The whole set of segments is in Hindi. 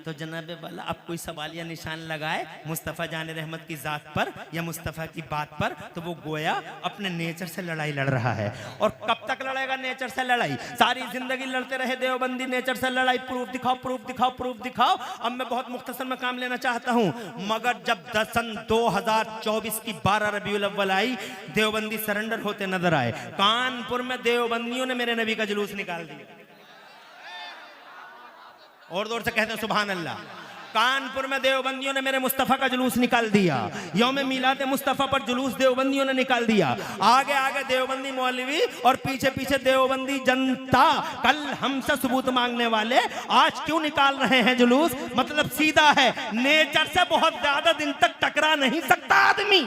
तो जनाबे वाला अब कोई सवाल या निशान लगाए मुस्तफ़ा जान रहमत की ज़ात पर या मुस्तफ़ा की बात पर, तो वो गोया अपने नेचर से लड़ाई लड़ रहा है। और कब तक लड़ेगा नेचर से लड़ाई? सारी जिंदगी लड़ते रहे देवबंदी नेचर से लड़ाई, प्रूफ दिखाओ प्रूफ दिखाओ प्रूफ दिखाओ। अब मैं बहुत मुख्तसर में काम लेना चाहता हूँ, मगर जब सन 2024 की 12 रबीउल अव्वल आई, देवबंदी सरेंडर होते नजर आए। कानपुर में देवबंदियों ने मेरे नबी का जुलूस निकाल दिया, और जोर से कहते हैं सुभान अल्लाह। कानपुर में देवबंदियों ने मेरे मुस्तफ़ा का जुलूस निकाल दिया। यौम मिलाद मुस्तफ़ा पर जुलूस देवबंदियों ने निकाल दिया। आगे आगे देवबंदी मौलवी और पीछे पीछे देवबंदी जनता। कल हमसे सबूत मांगने वाले आज क्यों निकाल रहे हैं जुलूस? मतलब सीधा है, नेचर से बहुत ज्यादा दिन तक टकरा नहीं सकता आदमी।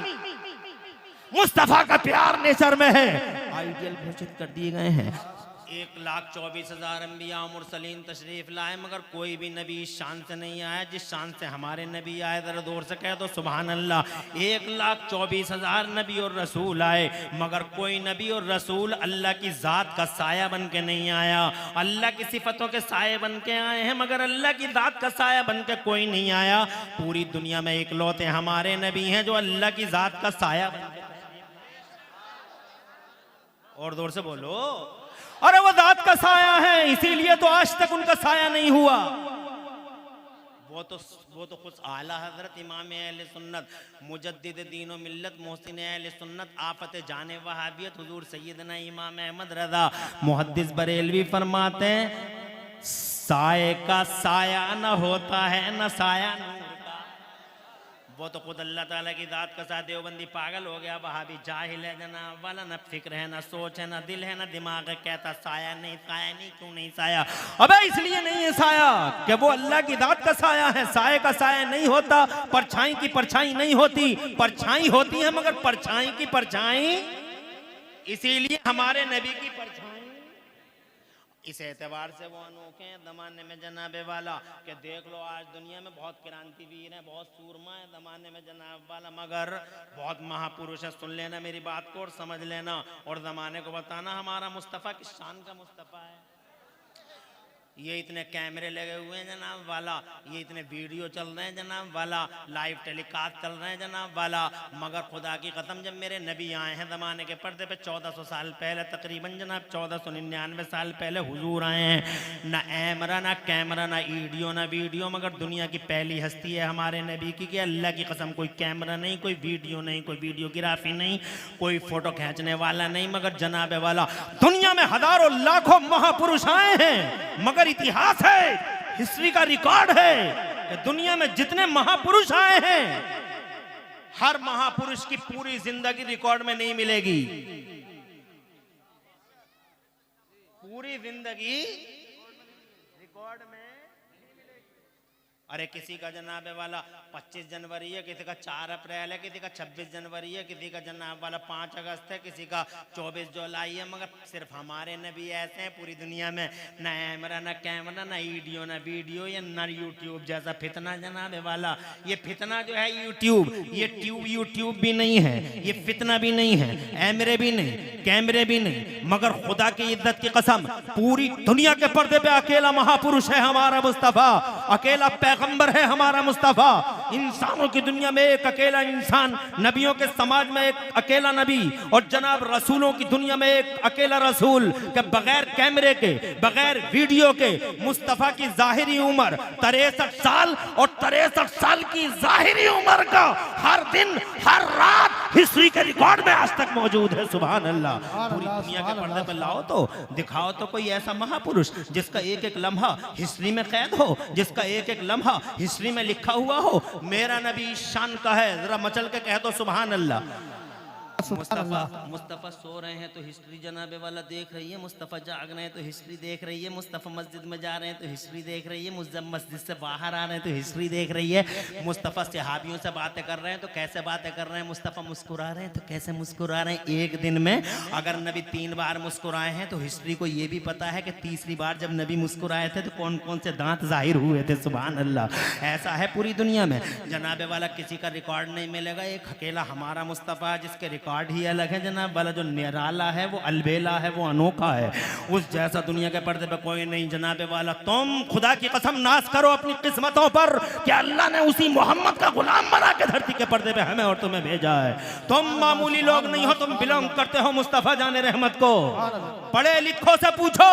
मुस्तफ़ा का प्यार नेचर में है। आइडियल घोषित कर दिए गए हैं। 1,24,000 अंबिया मुरसलीन तशरीफ लाए, मगर कोई भी नबी इस शान से नहीं आया जिस शान से हमारे नबी आए। जरा जोर से कह दो सुभान अल्लाह। 1,24,000 नबी और रसूल आए, मगर कोई नबी और रसूल अल्लाह की ज़ात का साया बन के नहीं आया। अल्लाह की सिफतों के साये बन के आए हैं, मगर अल्लाह की ज़ात का साया बन के कोई नहीं आया। पूरी दुनिया में इकलौते हमारे नबी हैं जो अल्लाह की ज़ात का साया बन के। और जोर से बोलो, अरे वो जात का साया है, इसीलिए तो आज तक उनका साया नहीं हुआ। वो तो खुद आला हजरत इमाम अहले सुन्नत मुजद्दिद दीन व मिल्लत मोहसिन अहले सुन्नत आफत जाने वहाबियत हुजूर सैयदना इमाम अहमद रज़ा मुहद्दिस बरेलवी फरमाते हैं, साये का साया न होता है न साया नूर का। वो तो खुद अल्लाह ताला की दात का साथ। देवबंदी पागल हो गया, वहाबी जाहिल है जनाब वाला, न फिक्र है न सोच है न दिल है न दिमाग है। कहता साया नहीं क्यों नहीं साया? अबे इसलिए नहीं है साया कि वो अल्लाह की दात का साया है। साये का साया नहीं होता, परछाई की परछाई नहीं होती। परछाई होती है मगर परछाई की परछाई, इसीलिए हमारे नबी की परछाई। इस एतबार से वो अनोखे हैं जमाने में जनाबे वाला कि देख लो आज दुनिया में बहुत क्रांतिवीर है, बहुत सूरमा है जमाने में जनाब वाला, मगर बहुत महापुरुष है। सुन लेना मेरी बात को और समझ लेना, और जमाने को बताना हमारा मुस्तफ़ा किस शान का मुस्तफ़ा है। ये इतने कैमरे लगे हुए हैं जनाब वाला, ये इतने वीडियो चल रहे हैं जनाब वाला, लाइव टेलीकास्ट चल रहे हैं जनाब वाला, मगर खुदा की कसम जब मेरे नबी आए हैं ज़माने के पर्दे पे 1400 साल पहले, तकरीबन जनाब 1499 साल पहले हुजूर आए हैं। ना ऐमरा ना कैमरा ना ईडियो ना वीडियो, मगर दुनिया की पहली हस्ती है हमारे नबी की कि अल्लाह की कसम कोई कैमरा नहीं, कोई वीडियो नहीं, कोई वीडियोग्राफी नहीं, कोई फोटो खींचने वाला नहीं, मगर जनाबे वाला दुनिया में हजारों लाखों महापुरुष आए हैं, मगर इतिहास है, हिस्ट्री का रिकॉर्ड है कि दुनिया में जितने महापुरुष आए हैं, हर महापुरुष की पूरी जिंदगी रिकॉर्ड में नहीं मिलेगी। पूरी जिंदगी रिकॉर्ड में। अरे किसी का जनाबे वाला 25 जनवरी है, किसी का 4 अप्रैल है, किसी का 26 जनवरी है, किसी का जनाब वाला 5 अगस्त है, किसी का 24 जुलाई है, मगर सिर्फ हमारे नबी ऐसे हैं पूरी दुनिया में। ना कैमरा ना कैमरा ना ईडियो ना वीडियो, या ना यूट्यूब जैसा फितना जनाबे वाला। ये फितना जो है यूट्यूब, ये यूट्यूब भी नहीं है, ये फितना भी नहीं है, ऐमरे भी नहीं, कैमरे भी नहीं, मगर खुदा की इज्जत की कसम पूरी दुनिया के पर्दे पे अकेला महापुरुष है हमारा मुस्तफ़ा, अकेला पैगंबर है हमारा मुस्तफ़ा। इंसानों की दुनिया में एक अकेला इंसान, नबियों के समाज में एक अकेला नबी, और जनाब रसूलों की दुनिया में एक अकेला रसूल के बगैर कैमरे के, बगैर वीडियो के मुस्तफ़ा की जाहिरी उम्र 63 साल, और 63 साल की जाहिरी उम्र का हर दिन हर रात हिस्ट्री के रिकॉर्ड में आज तक मौजूद है। सुभान अल्लाह। पूरी दुनिया के पर्दे पर लाओ तो दिखाओ तो कोई ऐसा महापुरुष जिसका एक एक लम्हा हिस्ट्री में कैद हो, जिसका एक एक लम्हा हिस्ट्री में लिखा हुआ हो। मेरा नबी शान का है, जरा मचल के कह दो सुभान अल्लाह। मुस्तफ़ा सो रहे हैं तो हिस्ट्री जनाबे वाला देख रही है, मुस्तफ़ा जाग रहे हैं तो हिस्ट्री देख रही है, मुस्तफ़ा मस्जिद में जा रहे हैं तो हिस्ट्री देख रही है, मस्जिद से बाहर आ रहे हैं तो हिस्ट्री देख रही है, मुस्तफ़ा सहाबियों से बातें कर रहे हैं तो कैसे बातें कर रहे हैं, मुस्तफ़ा मुस्कुरा रहे हैं तो कैसे मुस्कुरा रहे हैं। एक दिन में अगर नबी 3 बार मुस्कुराए हैं तो हिस्ट्री को ये भी पता है कि तीसरी बार जब नबी मुस्कुराए थे तो कौन कौन से दांत जाहिर हुए थे। सुभान अल्लाह। ऐसा है पूरी दुनिया में जनाबे वाला, किसी का रिकॉर्ड नहीं मिलेगा, एक अकेला हमारा मुस्तफ़ा जिसके रिकॉर्ड कार्ड ही अलग है जनाब वाला, जो निराला है वो अलबेला है, वो अनोखा है, उस जैसा दुनिया के पर्दे पे कोई नहीं जनाब वाला। तुम खुदा की कसम नाज करो अपनी किस्मतों पर कि अल्लाह ने उसी मोहम्मद का गुलाम बना के धरती के पर्दे पे हमें और तुम्हें भेजा है। तुम मामूली लोग नहीं हो, तुम बिलोंग करते हो मुस्तफा जाने रहमत को। पढ़े लिखो से पूछो,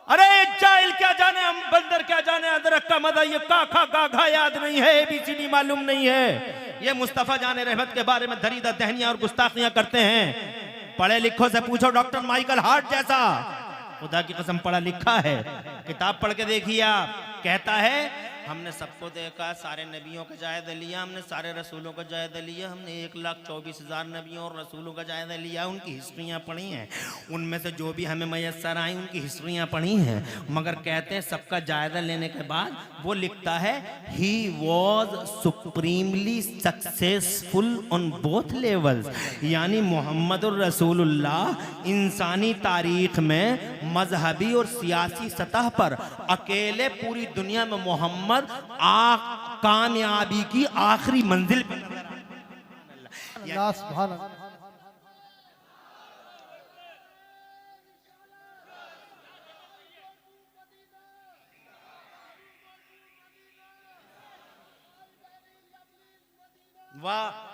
अरे जाहिल क्या जाने, हम बंदर क्या जाने अदरक का मजा, ये का खा गा घा याद नहीं है, एबीसीडी मालूम नहीं है। ये मुस्तफा जाने रहमत के बारे में दरीदा दहनियां और गुस्ताखियां करते हैं। पढ़े लिखो से पूछो, डॉक्टर माइकल हार्ट जैसा खुदा की कसम पढ़ा लिखा है, किताब पढ़ के देखिए आप, कहता है हमने सबको देखा, सारे नबियों का जायजा लिया, हमने सारे रसूलों का जायजा लिया, हमने 1,24,000 नबियों और रसूलों का जायजा लिया, उनकी हिस्ट्रियाँ पढ़ी हैं, उनमें से जो भी हमें मैसर आई उनकी हिस्ट्रियाँ पढ़ी हैं। मगर कहते हैं सबका जायजा लेने के बाद वो लिखता है he was supremely successful on both levels, यानी मोहम्मद रसूलुल्लाह इंसानी तारीख में मजहबी और सियासी सतह पर अकेले पूरी दुनिया में मोहम्मद कामयाबी की आखिरी मंजिल पे वाह।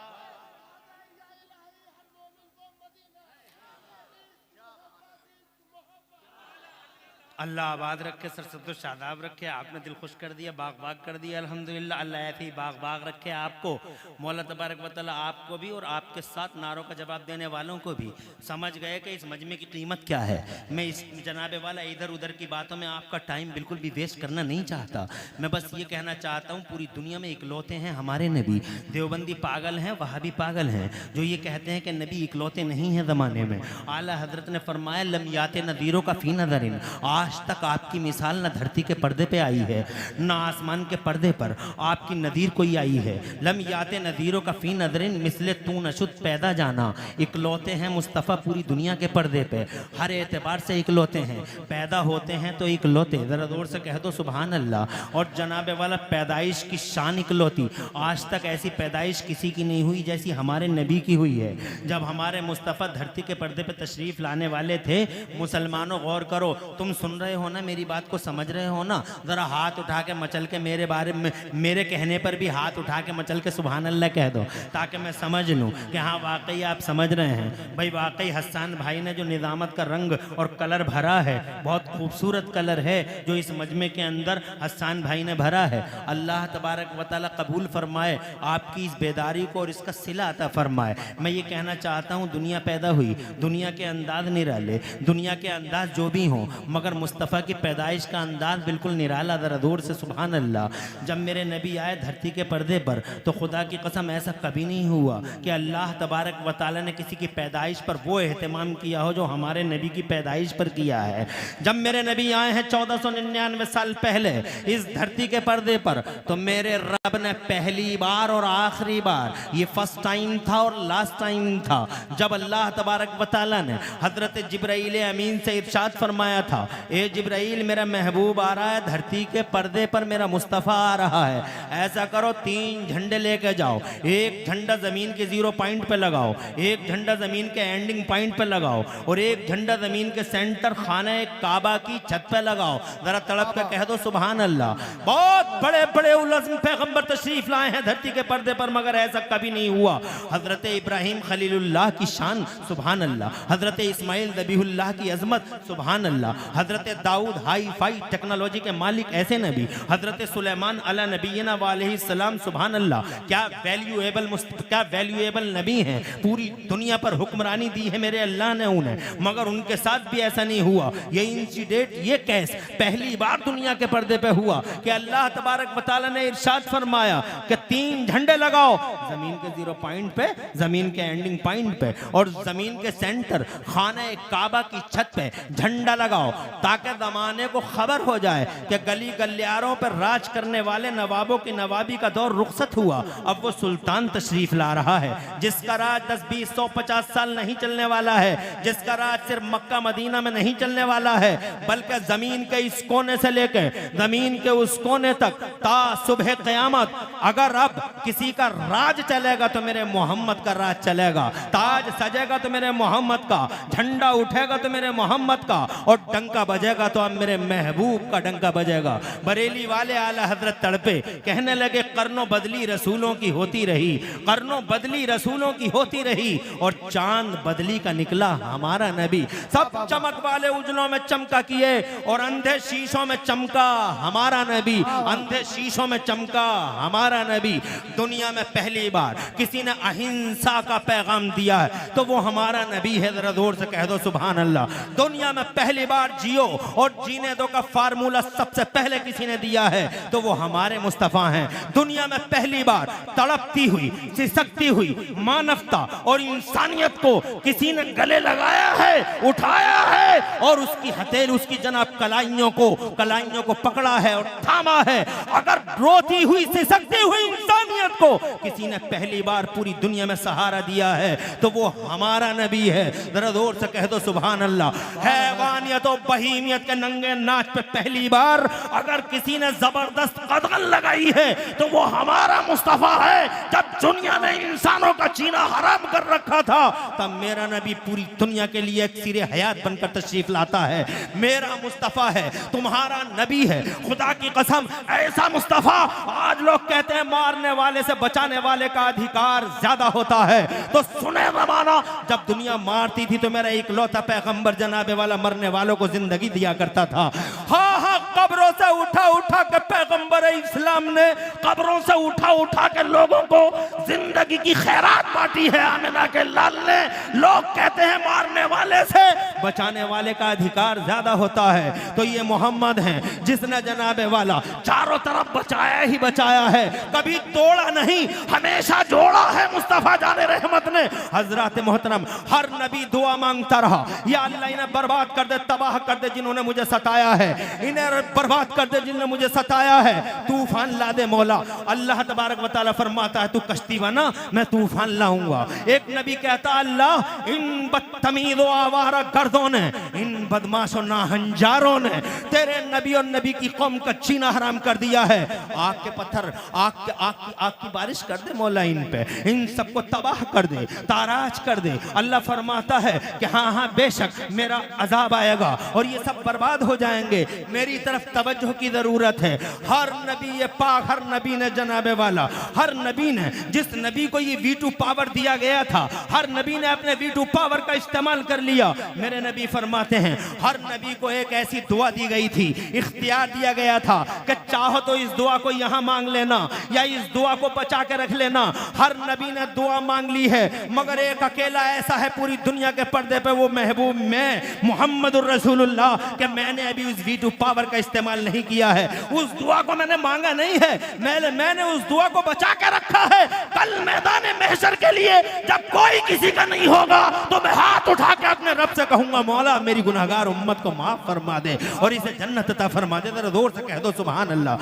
अल्लाह आबाद रखे, सरसद शादाब रखे, आपने दिल खुश कर दिया, बाग बाग कर दिया अल्हम्दुलिल्लाह। अल्लाह ऐसे ही बाग बाग रखे आपको, मौला तबारक व तआला आपको भी और आपके साथ नारों का जवाब देने वालों को भी। समझ गए कि इस मजमे की कीमत क्या है। मैं इस जनाबे वाला इधर उधर की बातों में आपका टाइम बिल्कुल भी वेस्ट करना नहीं चाहता। मैं बस ये कहना चाहता हूँ पूरी दुनिया में इकलौते हैं हमारे नबी। देवबंदी पागल हैं, वहाबी पागल हैं जो ये कहते हैं कि नबी इकलौते नहीं हैं ज़माने में। आला हजरत ने फरमाया लमियात नदीरों का फ़ी नज़रिन, आज तक आपकी मिसाल न धरती के पर्दे पे आई है न आसमान के पर्दे पर आपकी नदीर कोई आई है। लमियात नदीरों का फ़ी नज़रिन मिसले तू नशुद पैदा जाना। इकलौते हैं मुस्तफ़ा पूरी दुनिया के पर्दे पे, हर एतबार से इकलौते हैं। पैदा होते हैं तो इकलौते, ज़रा जोर से कह दो सुभान अल्लाह। और जनाबे वाला पैदाइश की शान इकलौती, आज तक ऐसी पैदाइश किसी की नहीं हुई जैसी हमारे नबी की हुई है। जब हमारे मुस्तफ़ा धरती के पर्दे पे तशरीफ़ लाने वाले थे, मुसलमानों गौर करो, तुम सुन रहे हो ना, मेरी बात को समझ रहे हो ना, ज़रा हाथ उठा के मचल के मेरे बारे में, मेरे कहने पर भी हाथ उठा के मचल के सुभान अल्लाह कह दो ताकि मैं समझ लूँ कि हाँ वाकई आप समझ रहे हैं। भाई वाकई हसन भाई ने जो निज़ामत का रंग और कलर भरा है, बहुत खूबसूरत कलर है जो इस मजमे के अंदर हसन भाई ने भरा है। अल्लाह तबारक व तआला कबूल फरमाए आपकी इस बेदारी को और इसका सिला अता फरमाए। मैं ये कहना चाहता हूँ दुनिया पैदा हुई, दुनिया के अंदाज निराले, दुनिया के अंदाज जो भी हों, मगर मुस्तफ़ा की पैदाइश का अंदाज बिल्कुल निराला। ज़रा दूर से सुभान अल्लाह। जब मेरे नबी आए धरती के पर्दे पर तो खुदा की कसम ऐसा कभी नहीं हुआ कि अल्लाह तबारक व तआला ने किसी की पैदाइश पर वो एहतमाम किया हो जो हमारे नबी की पैदाइश पर किया है। जब मेरे नबी आए हैं 1499 साल पहले इस धरती के पर्दे पर, तो मेरे रब ने पहली बार और आखिरी बार, ये फर्स्ट टाइम था और लास्ट टाइम था, जब अल्लाह तबारक व तआला ने हजरत जिब्राइल अमीन से इरशाद फरमाया था, ए जिब्राइल मेरा महबूब आ रहा है धरती के पर्दे पर, मेरा मुस्तफ़ा आ रहा है। ऐसा करो 3 झंडे लेके जाओ, एक झंडा ज़मीन के 0 पॉइंट पे लगाओ, एक झंडा ज़मीन के एंडिंग पॉइंट पे लगाओ और एक झंडा ज़मीन के सेंटर खाने काबा की छत पे लगाओ। ज़रा तड़प के कह दो सुभान अल्लाह। बहुत बड़े बड़े उलज़्म पैगंबर तशरीफ़ लाए हैं धरती के पर्दे पर, मगर ऐसा कभी नहीं हुआ। हज़रत इब्राहीम खलीलुल्लाह की शान सुभान अल्लाह, हज़रत इस्माइल ज़बीहुल्लाह की अज़मत सुभान अल्लाह, हज़रत दाऊद हाई फाई टेक्नोलॉजी के मालिक ऐसे नबी, हज़रत सुलेमान अला नबीना वालैहिस्सलाम सुभान अल्लाह। क्या वैल्यूएबल नबी हैं, पूरी दुनिया पर हुक्मरानी दी है मेरे अल्लाह ने उन्हें, मगर उनके साथ भी ऐसा नहीं हुआ। ये इंसिडेंट, ये केस पहली बार दुनिया के पर्दे पे हुआ कि अल्लाह तबारक व तआला ने इरशाद फरमाया कि 3 झंडे लगाओ जमीन के 0 पॉइंट पे, जमीन के एंडिंग पॉइंट पे और जमीन के सेंटर खाने काबा की छत पे झंडा लगाओ, ताकि ताकि ज़माने को खबर हो जाए कि गली गलियारों पर राज करने वाले नवाबों की नवाबी का दौर रुखसत हुआ। अब वो सुल्तान तशरीफ ला रहा है जिसका राज 10, 20, 100, 50 साल नहीं चलने वाला है, जिसका राज सिर्फ मक्का मदीना में नहीं चलने वाला है, बल्कि जमीन के इस कोने से लेकर जमीन के उस कोने तक ता सुबह क़यामत अगर अब किसी का राज चलेगा तो मेरे मोहम्मद का राज चलेगा। ताज सजेगा तो मेरे मोहम्मद का, झंडा उठेगा तो मेरे मोहम्मद का, और डंका बजेगा तो अब मेरे महबूब का डंका बजेगा। बरेली वाले आला हजरत तड़पे, कहने लगे कर्नों बदली रसूलों की होती रही, कर्नों बदली रसूलों की होती रही, और चांद बदली का निकला हमारा नबी। सब चमक वाले उजलों में चमका किए और अंधे शीशों में चमका हमारा नबी, अंधे शीशों में चमका हमारा नबी। दुनिया में पहली बार किसी ने अहिंसा का पैगाम दिया है तो वो हमारा नबी है। जरा जोर से कह दो सुभान अल्लाह। दुनिया में पहली बार जियो और जीने दो का फार्मूला सबसे पहले किसी ने दिया है तो वो हमारे मुस्तफ़ा हैं। दुनिया में पहली बार तड़पती हुई, सिसकती हुई मानवता और इंसानियत को किसी ने गले लगाया है, उठाया है और उसकी हथेली, उसकी जनाब कलाइयों को पकड़ा है और थामा है। अगर रोती हुई, सिसकती हुई इंसानियत को किसी ने पहली बार पूरी दुनिया में सहारा दिया है तो वो हमारा नबी है। जरा जोर से कह दो सुभान अल्लाह। हैवानियत और बहीमियत के नंगे नाच पे पहली बार अगर किसी ने जबरदस्त कदम लगाई है तो वो हमारा मुस्तफा है। जब दुनिया ने इंसानों का जीना हराम कर रखा था तब मेरा नबी पूरी दुनिया के लिए एक सिरे हयात बनकर तशरीफ लाता है। मेरा मुस्तफा है, तुम्हारा नबी है। खुदा की कसम ऐसा मुस्तफा, आज लोग कहते हैं मारने वाले से बचाने वाले का अधिकार ज्यादा होता है, तो सुने जमाना जब दुनिया मारती थी तो मेरा इकलौता पैगंबर जनाबे वाला मरने वालों को जिंदगी दिया करता था। हाँ, कब्रों से उठा के पैगंबर इस्लाम ने कब्रों से उठा के लोगों को जिंदगी की खैरात बांटी है आमिना के लाल ने। लोग कहते हैं मारने वाले से बचाने वाले का अधिकार ज्यादा होता है, तो ये मोहम्मद हैं जिसने जनाबे वाला चारों तरफ बचाया ही बचाया है, कभी तोड़ा नहीं, हमेशा जोड़ा है मुस्तफा जाने रहमत ने। हजरत मोहतरम हर नबी दुआ मांगता रहा, या अल्लाह इन्हें बर्बाद कर दे, तबाह कर दे जिन्होंने मुझे सताया है, इन्हें बर्बाद कर दे जिन्होंने मुझे सताया है, तूफान ला दे मौला। अल्लाह तबारक व तआला फरमाता है तू कश्ती बना, मैं तूफान लाऊंगा। एक नबी कहता अल्लाह इन बदतमीज और आवारा गर्दों ने, इन बदमाशों नाहंजारों ने तेरे नबी और नबी की कौम का जीना हराम कर दिया है। आग के पत्थर, आग की बारिश कर दे मौला इन पे, इन सबको तबाह कर दे, ताराज कर दे। अल्लाह फरमाता है कि हाँ बेशक मेरा अजाब आएगा और ये सब बर्बाद हो जाएंगे। मेरी तरफ तवज्जो की जरूरत है। हर नबी ये पाक, हर नबी ने जनाबे वाला, हर नबी ने, जिस नबी को ये V2 पावर दिया गया था, हर नबी ने अपने V2 पावर का इस्तेमाल कर लिया। मेरे नबी फरमाते हैं हर नबी को एक ऐसी दुआ दी गई थी, इख्तियार दिया गया था कि चाहो तो इस दुआ को यहाँ मांग लेना या इस दुआ को बचा के रख लेना। हर नबी ने दुआ मांग ली है, मगर एक अकेला ऐसा है पूरी दुनिया के पर्दे पे, वो महबूब मैं मुहम्मदुर रसूलुल्लाह, कि मैंने अभी उस V2 पावर का इस्तेमाल नहीं किया है। उस दुआ को मैंने मांगा नहीं है, मैंने उस दुआ को बचा के रखा है। कल मैदान महशर के लिए जब कोई किसी का नहीं होगा तो मैं हाथ उठा के अपने रब से कहूंगा मौला मेरी गुनहगार उम्मत को माफ फरमा दे और इसे जन्नत अता फरमा दे। जरा जोर से कह दो सुभान अल्लाह।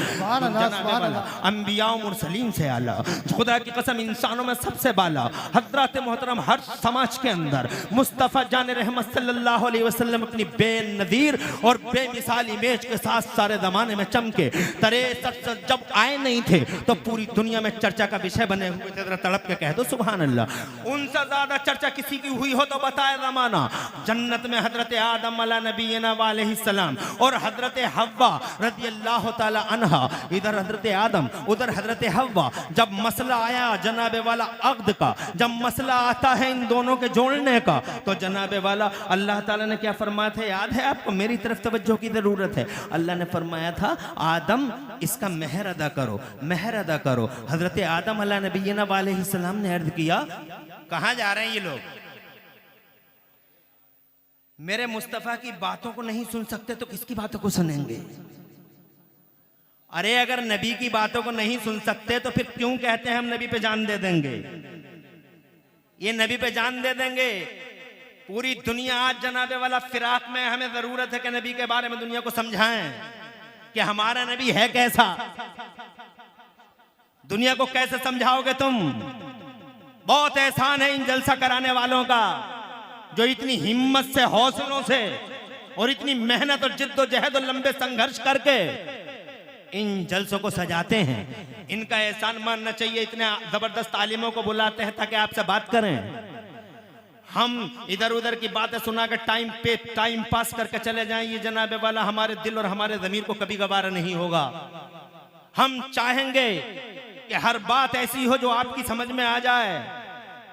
अंबिया और मुरसलीन से आला, खुदा की कसम इंसानों में सबसे बाला हजरत मोहतरम हर समाज के अंदर मुस्तफ़ा जान रहमत सल्लल्लाहु अलैहि वसल्लम अपनी बेनज़ीर और बेमिसाल इमेज के साथ सारे ज़माने में चमके। तरे जब आए नहीं थे तो पूरी दुनिया में चर्चा का विषय बने हुए थे। जरा तड़प के कह दो सुभान अल्लाह। उनसे ज्यादा चर्चा किसी की हुई हो तो बताए ज़माना। जन्नत में हजरत आदम अला नबीना अलैहिस्सलाम और हजरत हव्वा रज़ियल्लाहु ताला अन्हा, इधर हजरत आदम उधर हजरत हव्वा। जब मसला आया जनाबे वाला अक़्द का, जब मसला आता है इन दोनों के जोड़ने का, तो जनाबे वाला अल्लाह ताला ने क्या फरमाया था याद है आपको? मेरी तरफ तवज्जो की जरूरत है। अल्लाह ने फरमाया था आदम इसका मेहर अदा करो, मेहर अदा करो। हजरत आदम अला नबीना अलैहिस्सलाम ने अर्ज किया कहाँ जा रहे हैं ये लोग? मेरे मुस्तफ़ा की बातों को नहीं सुन सकते तो किसकी बातों को सुनेंगे? अरे अगर नबी की बातों को नहीं सुन सकते तो फिर क्यों कहते हैं हम नबी पे जान दे देंगे? ये नबी पे जान दे देंगे पूरी दुनिया आज जनाबे वाला फिराक में, हमें जरूरत है कि नबी के बारे में दुनिया को समझाएं कि हमारा नबी है कैसा। दुनिया को कैसे समझाओगे तुम? बहुत एहसान है इन जलसा कराने वालों का, जो इतनी हिम्मत से, हौसलों से और इतनी मेहनत और जिद्दोजहद और लंबे संघर्ष करके इन जलसों को सजाते हैं। इनका एहसान मानना चाहिए। इतने जबरदस्त आलिमों को बुलाते हैं ताकि आपसे बात करें। हम इधर उधर की बातें सुना कर टाइम पास करके चले जाएं, ये जनाबे वाला हमारे दिल और हमारे ज़मीर को कभी गवारा नहीं होगा। हम चाहेंगे कि हर बात ऐसी हो जो आपकी समझ में आ जाए,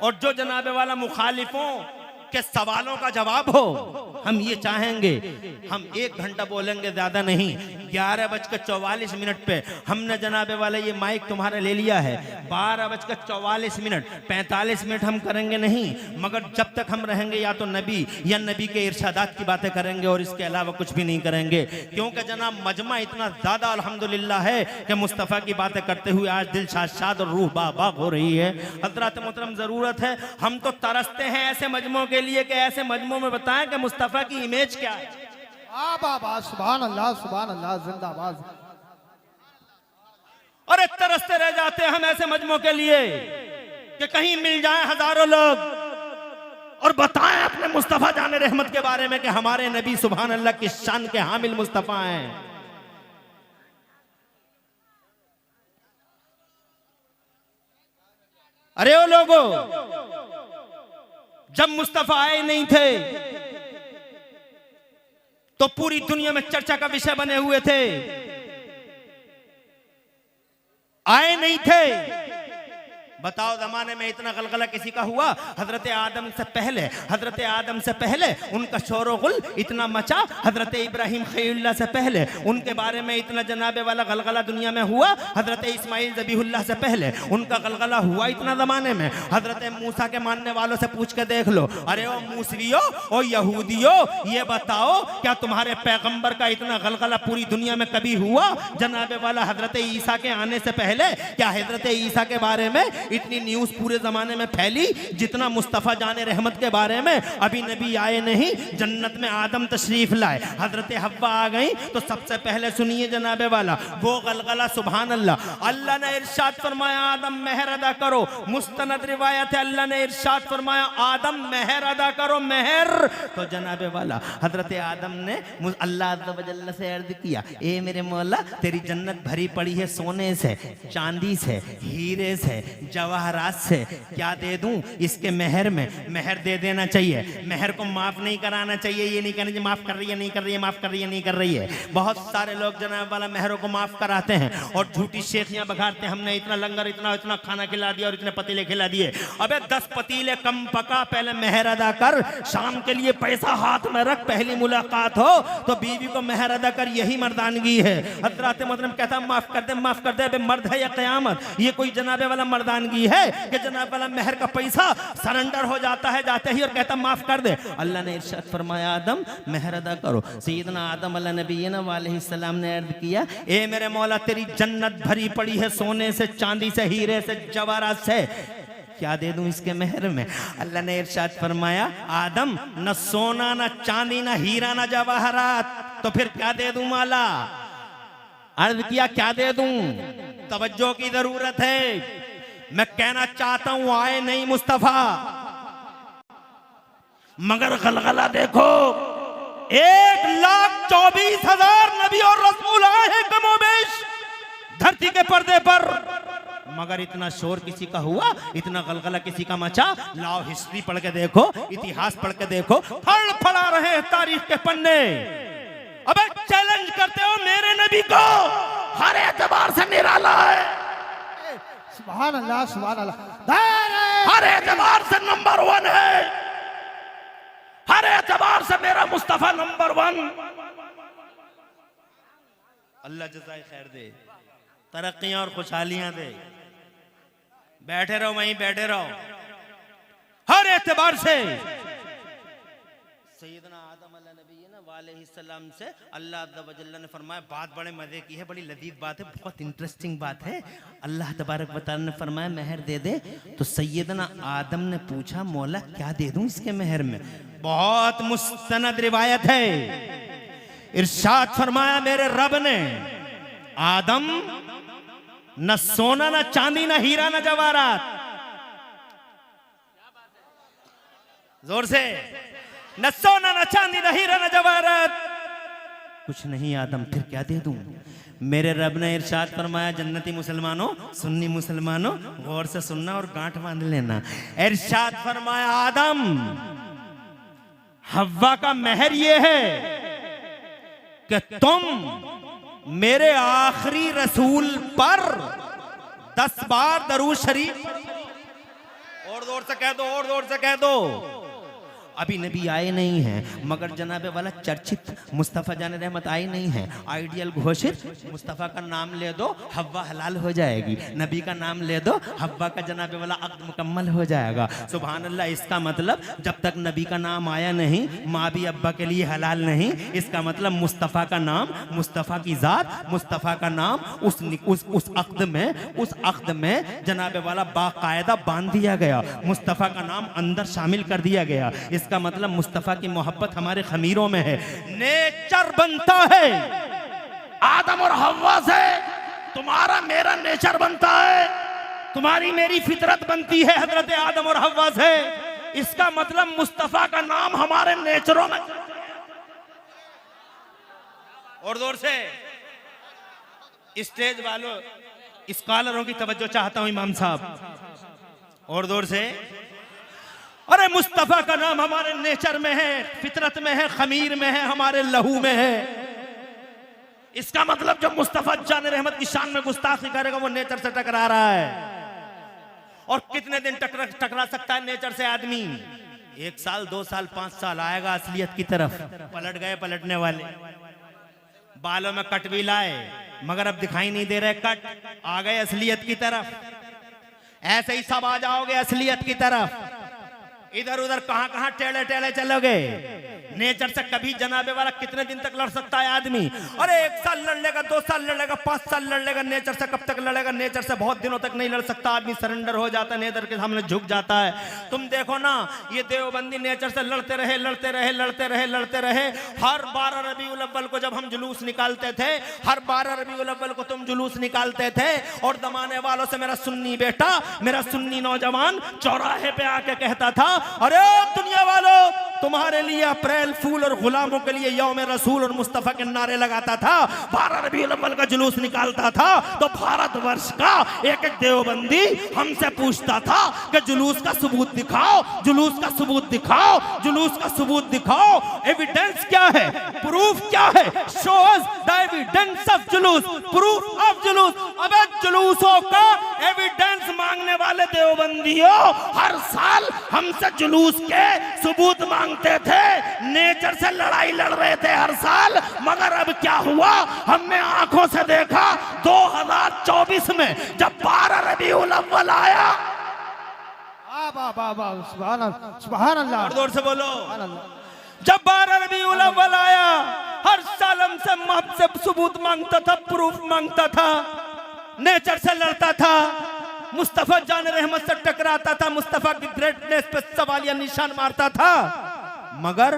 और जो जनाबे वाला मुखालिफों के सवालों का जवाब हो, हम ये चाहेंगे। हम 1 घंटा बोलेंगे, ज्यादा नहीं। 11:44 पे हमने जनाबे वाला ये माइक तुम्हारा ले लिया है। 12:44, 45 मिनट हम करेंगे नहीं, मगर जब तक हम रहेंगे या तो नबी या नबी के इरशादात की बातें करेंगे और इसके अलावा कुछ भी नहीं करेंगे। क्योंकि जनाब मजमा इतना ज्यादा अल्हम्दुलिल्लाह है कि मुस्तफ़ा की बातें करते हुए आज दिल शाद और रूह बाग हो रही है। हज़रात मोहतरम, जरूरत है, हम तो तरसते हैं ऐसे मजमों के लिए कि ऐसे मजमों में बताएं कि मुस्तफ़ा की इमेज क्या है। सुभान अल्लाह, सुभान अल्लाह, जिंदाबाद। और तरसते रह जाते हैं हम ऐसे मजमों के लिए कि कहीं मिल जाएं हजारों लोग और बताएं अपने मुस्तफ़ा जाने रहमत के बारे में कि हमारे नबी सुभान अल्लाह की शान के हामिल मुस्तफ़ा हैं। अरे ओ लोगों, जब मुस्तफ़ा आए नहीं थे तो पूरी दुनिया में चर्चा का विषय बने हुए थे। आए नहीं थे, बताओ जमाने में इतना गलगला किसी का हुआ? हजरत आदम से पहले उनका शोर-ओ-गुल इतना मचा। हजरत इब्राहिम खलीलुल्लाह से पहले उनके बारे में इतना जनाबे वाला गलगला दुनिया में हुआ। हजरत इस्माइल ज़बीहुल्लाह से पहले उनका गलगला हुआ इतना जमाने में। हजरत मूसा के मानने वालों से पूछ के देख लो। अरे ओ मूसवियो, ओ यहूदियो, ये बताओ क्या तुम्हारे पैगंबर का इतना गलगला पूरी दुनिया में कभी हुआ? जनाबे वाला हजरत ईसा के आने से पहले क्या हजरत ईसा के बारे में इतनी न्यूज पूरे जमाने में फैली जितना मुस्तफ़ा जाने रहमत के बारे में? अभी नबी आए नहीं, जन्नत में आदम तशरीफ लाए, हजरत हव्वा आ गई, तो सबसे पहले सुनिए जनाबे वाला वो गलगला। सुभान अल्लाह, अल्लाह ने इरशाद फरमाया आदम मेहर अदा करो। मुस्तनद रिवायत है, अल्लाह ने इरशाद फरमाया आदम मेहर अदा करो, मेहर। तो जनाबे वाला हजरत आदम ने अल्लाह अज़्ज़ व जल्ल से अर्ज किया, ए मेरे मौला, तेरी जन्नत भरी पड़ी है सोने से, चांदी से, हीरे से, जवाहरात से, क्या दे दूं इसके मेहर में? मेहर दे देना चाहिए, मेहर को माफ नहीं कराना चाहिए। ये नहीं कहना चाहिए माफ कर रही है, नहीं कर रही है, माफ कर रही है, नहीं कर रही है। बहुत सारे लोग जनाब वाला मेहरों को माफ कराते हैं और झूठी शेखियां बघाड़ते हैं, हमने इतना लंगर, इतना खाना खिला दिया और इतने पतीले खिला दिए। अबे 10 पतीले कम पका, पहले मेहर अदा कर। शाम के लिए पैसा हाथ में रख, पहली मुलाकात हो तो बीवी को मेहर अदा कर, यही मर्दानगी है। हज़रात मोहतरम कहता माफ कर दे, माफ कर दे। अबे मर्द है या क़यामत? ये कोई जनाबे वाला मर्दानगी है कि जनाब वाला मेहर का पैसा सरेंडर हो जाता है जाते ही और कहता माफ कर दे? अल्लाह ने इरशाद फरमाया आदम मेहर अदा करो। सैयदना आदम अला नबीना अलैहिस्सलाम ने अर्ज किया, ए मेरे मौला, तेरी जन्नत भरी पड़ी है सोने से, चांदी से, हीरे से, जवाहरात से, क्या दे दूं इसके मेहर में? अल्लाह ने इरशाद फरमाया आदम, न सोना, न चांदी, न हीरा, न जवाहरात, तो फिर क्या दे दूं मौला? अर्ज किया क्या दे दूं? तवज्जो की जरूरत है। मैं कहना चाहता हूं आए नहीं मुस्तफा, मगर गलगला देखो। 1,24,000 नबी और रसूल आए हैं कमोबेश धरती के पर्दे पर, मगर इतना शोर किसी का हुआ, इतना गलगला किसी का मचा? लाओ हिस्ट्री पढ़ के देखो, इतिहास पढ़ के देखो, फड़फड़ा रहे हैं तारीख के पन्ने। अबे चैलेंज करते हो मेरे नबी को, हर एतबार से निराला है। सुभान अल्लाह, सुभान अल्लाह, हर एतबार से नंबर 1 है, हर एतबार से मेरा मुस्तफा नंबर 1। अल्लाह जज़ाए खैर दे, तरक्कियां और खुशहालियां दे। बैठे रहो, वहीं बैठे रहो। हर एतबार से सैयदना आदम अलैहि वालेहिस्सलाम से अल्लाह अज़्ज़ा व जल्ल ने फरमाया, बात बड़े मजे की है, बड़ी लजीज बात है, बहुत इंटरेस्टिंग बात है। अल्लाह तबारक व तआला ने फरमाया मेहर दे दे। तो सैयदना आदम ने पूछा मौला क्या दे दूं इसके मेहर में। बहुत मुस्तनद रिवायत है, इरशाद फरमाया मेरे रब ने, आदम न सोना न चांदी न हीरा न जवाहरात, जोर से, न सोना न चांदी न हीरा न जवाहरात, कुछ नहीं आदम, फिर क्या दे दूं। मेरे रब ने इरशाद फरमाया, जन्नती मुसलमानों, सुन्नी मुसलमानों, गौर से सुनना और गांठ बांध लेना। इरशाद फरमाया आदम, हव्वा का मेहर ये है कि तुम मेरे आखिरी रसूल पर 10 बार दरूद शरीफ, और जोर से कह दो, और जोर से कह दो। अभी नबी आए नहीं हैं, मगर जनाबे वाला चर्चित मुस्तफ़ा जान रहमत आई नहीं है, आइडियल घोषित मुस्तफ़ा का नाम ले दो, हव्वा हलाल हो जाएगी। नबी का नाम ले दो, हव्वा का जनाबे वाला अक़्द मुकम्मल हो जाएगा। सुभान अल्लाह। इसका मतलब जब तक नबी का नाम आया नहीं, माँ भी अब्बा के लिए हलाल नहीं। इसका मतलब मुस्तफ़ा का नाम, मुस्तफ़ा की ज़ात, मुस्तफ़ा का नाम उस अक़्द में जनाबे वाला बाकायदा बांध दिया गया। मुस्तफ़ा का नाम अंदर शामिल कर दिया गया। इसका मतलब मुस्तफ़ा की मोहब्बत हमारे खमीरों में है। नेचर बनता है आदम और हव्वा से, तुम्हारा मेरा नेचर बनता है, तुम्हारी मेरी फितरत बनती है हजरत आदम और हव्वा से। इसका मतलब मुस्तफ़ा का नाम हमारे नेचरों में। और जोर से स्टेज वालों, स्कॉलरों की तवज्जो चाहता हूं इमाम साहब, और जोर से। अरे मुस्तफ़ा का नाम हमारे नेचर में है, फितरत में है, खमीर में है, हमारे लहू में है। इसका मतलब जो मुस्तफ़ा जान रहमत की शान में गुस्ताखी करेगा वो नेचर से टकरा रहा है। और कितने दिन टकरा सकता है नेचर से आदमी? 1 साल, 2 साल, 5 साल, आएगा असलियत की तरफ। पलट गए पलटने वाले, बालों में कट भी लाए मगर अब दिखाई नहीं दे रहे कट, आ गए असलियत की तरफ। ऐसे ही सब आ जाओगे असलियत की तरफ। इधर उधर कहां कहां टेढ़े टेढ़े चलोगे। नेचर से कभी जनाबे वाला कितने दिन तक लड़ सकता है आदमी? अरे 1 साल लड़ लेगा, 2 साल लड़ लेगा, 5 साल लड़ लेगा, नेचर से कब तक लड़ेगा? नेचर से बहुत दिनों तक नहीं लड़ सकता आदमी, सरेंडर हो जाता है, नेचर के सामने झुक जाता है। तुम देखो ना, ये देवबंदी नेचर से लड़ते रहे, लड़ते रहे, लड़ते रहे, लड़ते रहे। हर 12 रबीउल अव्वल को जब हम जुलूस निकालते थे, हर 12 रबीउल अव्वल को तुम जुलूस निकालते थे, और दमाने वालों से मेरा सुन्नी बेटा, मेरा सुन्नी नौजवान चौराहे पे आके कहता था, अरे दुनिया वालों, तुम्हारे लिए अप्रैल फूल और गुलामों के लिए यौम रसूल और मुस्तफ़ा के नारे लगाता था। 12 रबीउल अव्वल का जुलूस निकालता था तो भारतवर्ष का एक एक देवबंदी हमसे पूछता था कि जुलूस का सबूत दिखाओ, जुलूस का सबूत दिखाओ, जुलूस का सबूत दिखाओ। एविडेंस क्या है? प्रूफ क्या है? Show us the evidence of जुलूस, प्रूफ ऑफ जुलूस। अबे जुलूसों का एविडेंस मांगने वाले देवबंदियों हर साल हमसे जुलूस के सबूत मांगते थे। नेचर से लड़ाई लड़ रहे थे हर साल, मगर अब क्या हुआ? हमने आंखों से देखा 2024 में जब 12 रबीउल अव्वल आया। सुभान अल्लाह, जोर से बोलो। जब 12 रबीउल अव्वल आया, हर साल हमसे आपसे सबूत मांगता था, प्रूफ मांगता था, नेचर से लड़ता था, मुस्तफ़ा जान रहमत से टकराता था, मुस्तफ़ा की ग्रेटनेस पे सवालिया निशान मारता था। मगर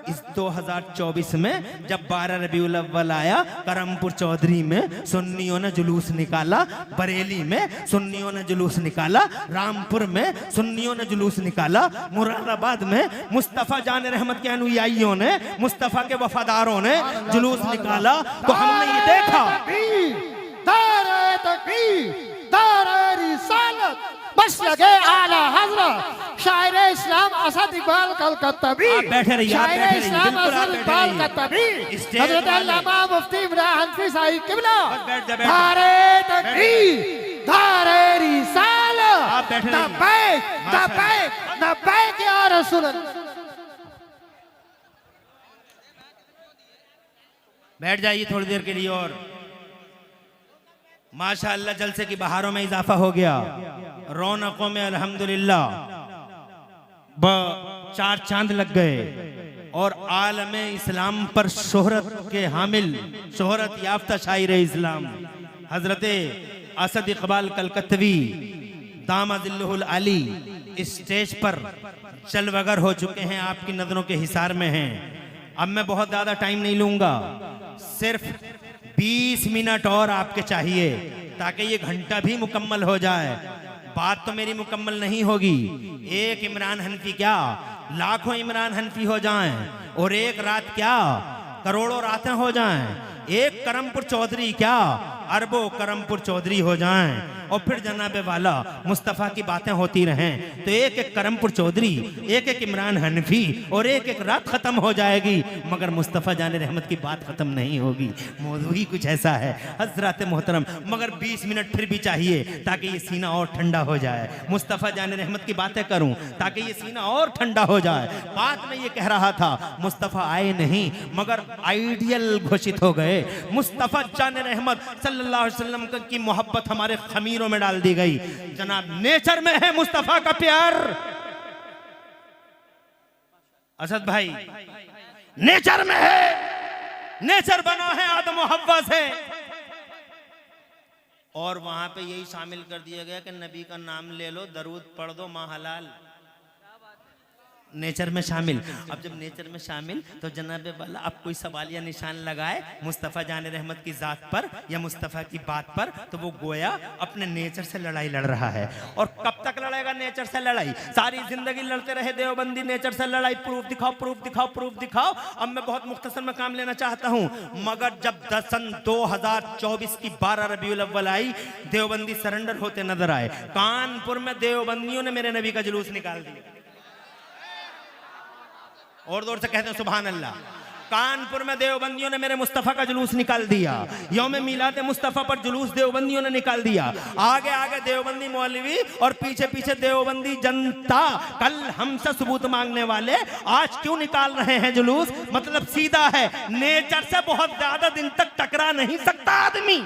इस 2024 में जब 12 रबीउल अव्वल आया, करमपुर चौधरी में सुन्नियों ने जुलूस निकाला, बरेली में सुन्नियों ने जुलूस निकाला, रामपुर में सुन्नियों ने जुलूस निकाला, मुरादाबाद में मुस्तफ़ा जान रहमत के अनुयायियों ने, मुस्तफ़ा के वफादारों ने जुलूस निकाला। तो हमने ये देखा, मसलके आला हज़रत शायर इस्लाम असद इकबाल कलकत्तावी, शायर इस्लाम असद इकबाल कलकत्तावी, हज़रत अल्लामा मुफ्ती इमरान हनफी साहिब किबला, धारे तकबीर, धारे रिसालत, लब्बैक लब्बैक लब्बैक या रसूल अल्लाह। बैठ जाइए थोड़ी देर के लिए। और माशाअल्लाह जलसे की बहारों में इजाफा हो गया, रौनकों में अल्हम्दुलिल्लाह 4 चांद लग गए। और आलम इस्लाम पर शोहरत के हामिल, शोहरत याफ्ता शायर इस्लाम हजरत असद इकबाल कलकत्तवी दामदिल्लुहुल आली स्टेज पर चलवगर हो चुके हैं, आपकी नजरों के हिसार में हैं। अब मैं बहुत ज्यादा टाइम नहीं लूंगा, सिर्फ 20 मिनट और आपके चाहिए ताकि ये घंटा भी मुकम्मल हो जाए। बात तो मेरी मुकम्मल नहीं होगी, एक इमरान हनफी क्या लाखों इमरान हनफी हो जाएं, और एक रात क्या करोड़ों रातें हो जाएं, एक करमपुर चौधरी क्या अरबों करमपुर चौधरी हो जाएं, और फिर जनाबे वाला मुस्तफ़ा की बातें होती रहें, तो एक एक करमपुर चौधरी, एक एक इमरान हनफी और एक एक रात ख़त्म हो जाएगी, मगर मुस्तफ़ा जाने रहमत की बात ख़त्म नहीं होगी। मौजू ही कुछ ऐसा है हज़रात मोहतरम, मगर 20 मिनट फिर भी चाहिए ताकि ये सीना और ठंडा हो जाए। मुस्तफ़ा जाने रहमत की बातें करूं ताकि ये सीना और ठंडा हो जाए। बात मैं ये कह रहा था, मुस्तफ़ा आए नहीं मगर आइडियल घोषित हो गए। मुस्तफ़ा जाने रहमत सल्लल्लाहु अलैहि वसल्लम की मोहब्बत हमारे खमीरों में डाल दी गई। जनाब नेचर में है मुस्तफ़ा का प्यार। असद भाई नेचर में है, नेचर बना है आदम और हव्वा से, और वहां पे यही शामिल कर दिया गया कि नबी का नाम ले लो, दरूद पढ़ दो, माँ हलाल। नेचर में शामिल। अब जब नेचर में शामिल तो जनाबे वाला अब कोई सवाल या निशान लगाए मुस्तफ़ा जाने रहमत की ज़ात पर या मुस्तफ़ा की बात पर, तो वो गोया अपने नेचर से लड़ाई लड़ रहा है। और कब तक लड़ेगा नेचर से लड़ाई? सारी जिंदगी लड़ते रहे देवबंदी नेचर से लड़ाई, प्रूफ दिखाओ प्रूफ दिखाओ प्रूफ दिखाओ। अब मैं बहुत मुख्तसर में काम लेना चाहता हूँ, मगर जब सन 2024 की 12 रबीउल अव्वल आई, देवबंदी सरेंडर होते नजर आए। कानपुर में देवबंदियों ने मेरे नबी का जुलूस निकाल दिया, और जोर से कहते हैं सुभान अल्लाह। कानपुर में देवबंदियों ने मेरे मुस्तफ़ा का जुलूस निकाल दिया। यौम मिलाद मुस्तफ़ा पर जुलूस देवबंदियों ने निकाल दिया। आगे आगे देवबंदी मौलवी और पीछे पीछे देवबंदी जनता। कल हमसे सबूत मांगने वाले आज क्यों निकाल रहे हैं जुलूस? मतलब सीधा है, नेचर से बहुत ज्यादा दिन तक टकरा नहीं सकता आदमी।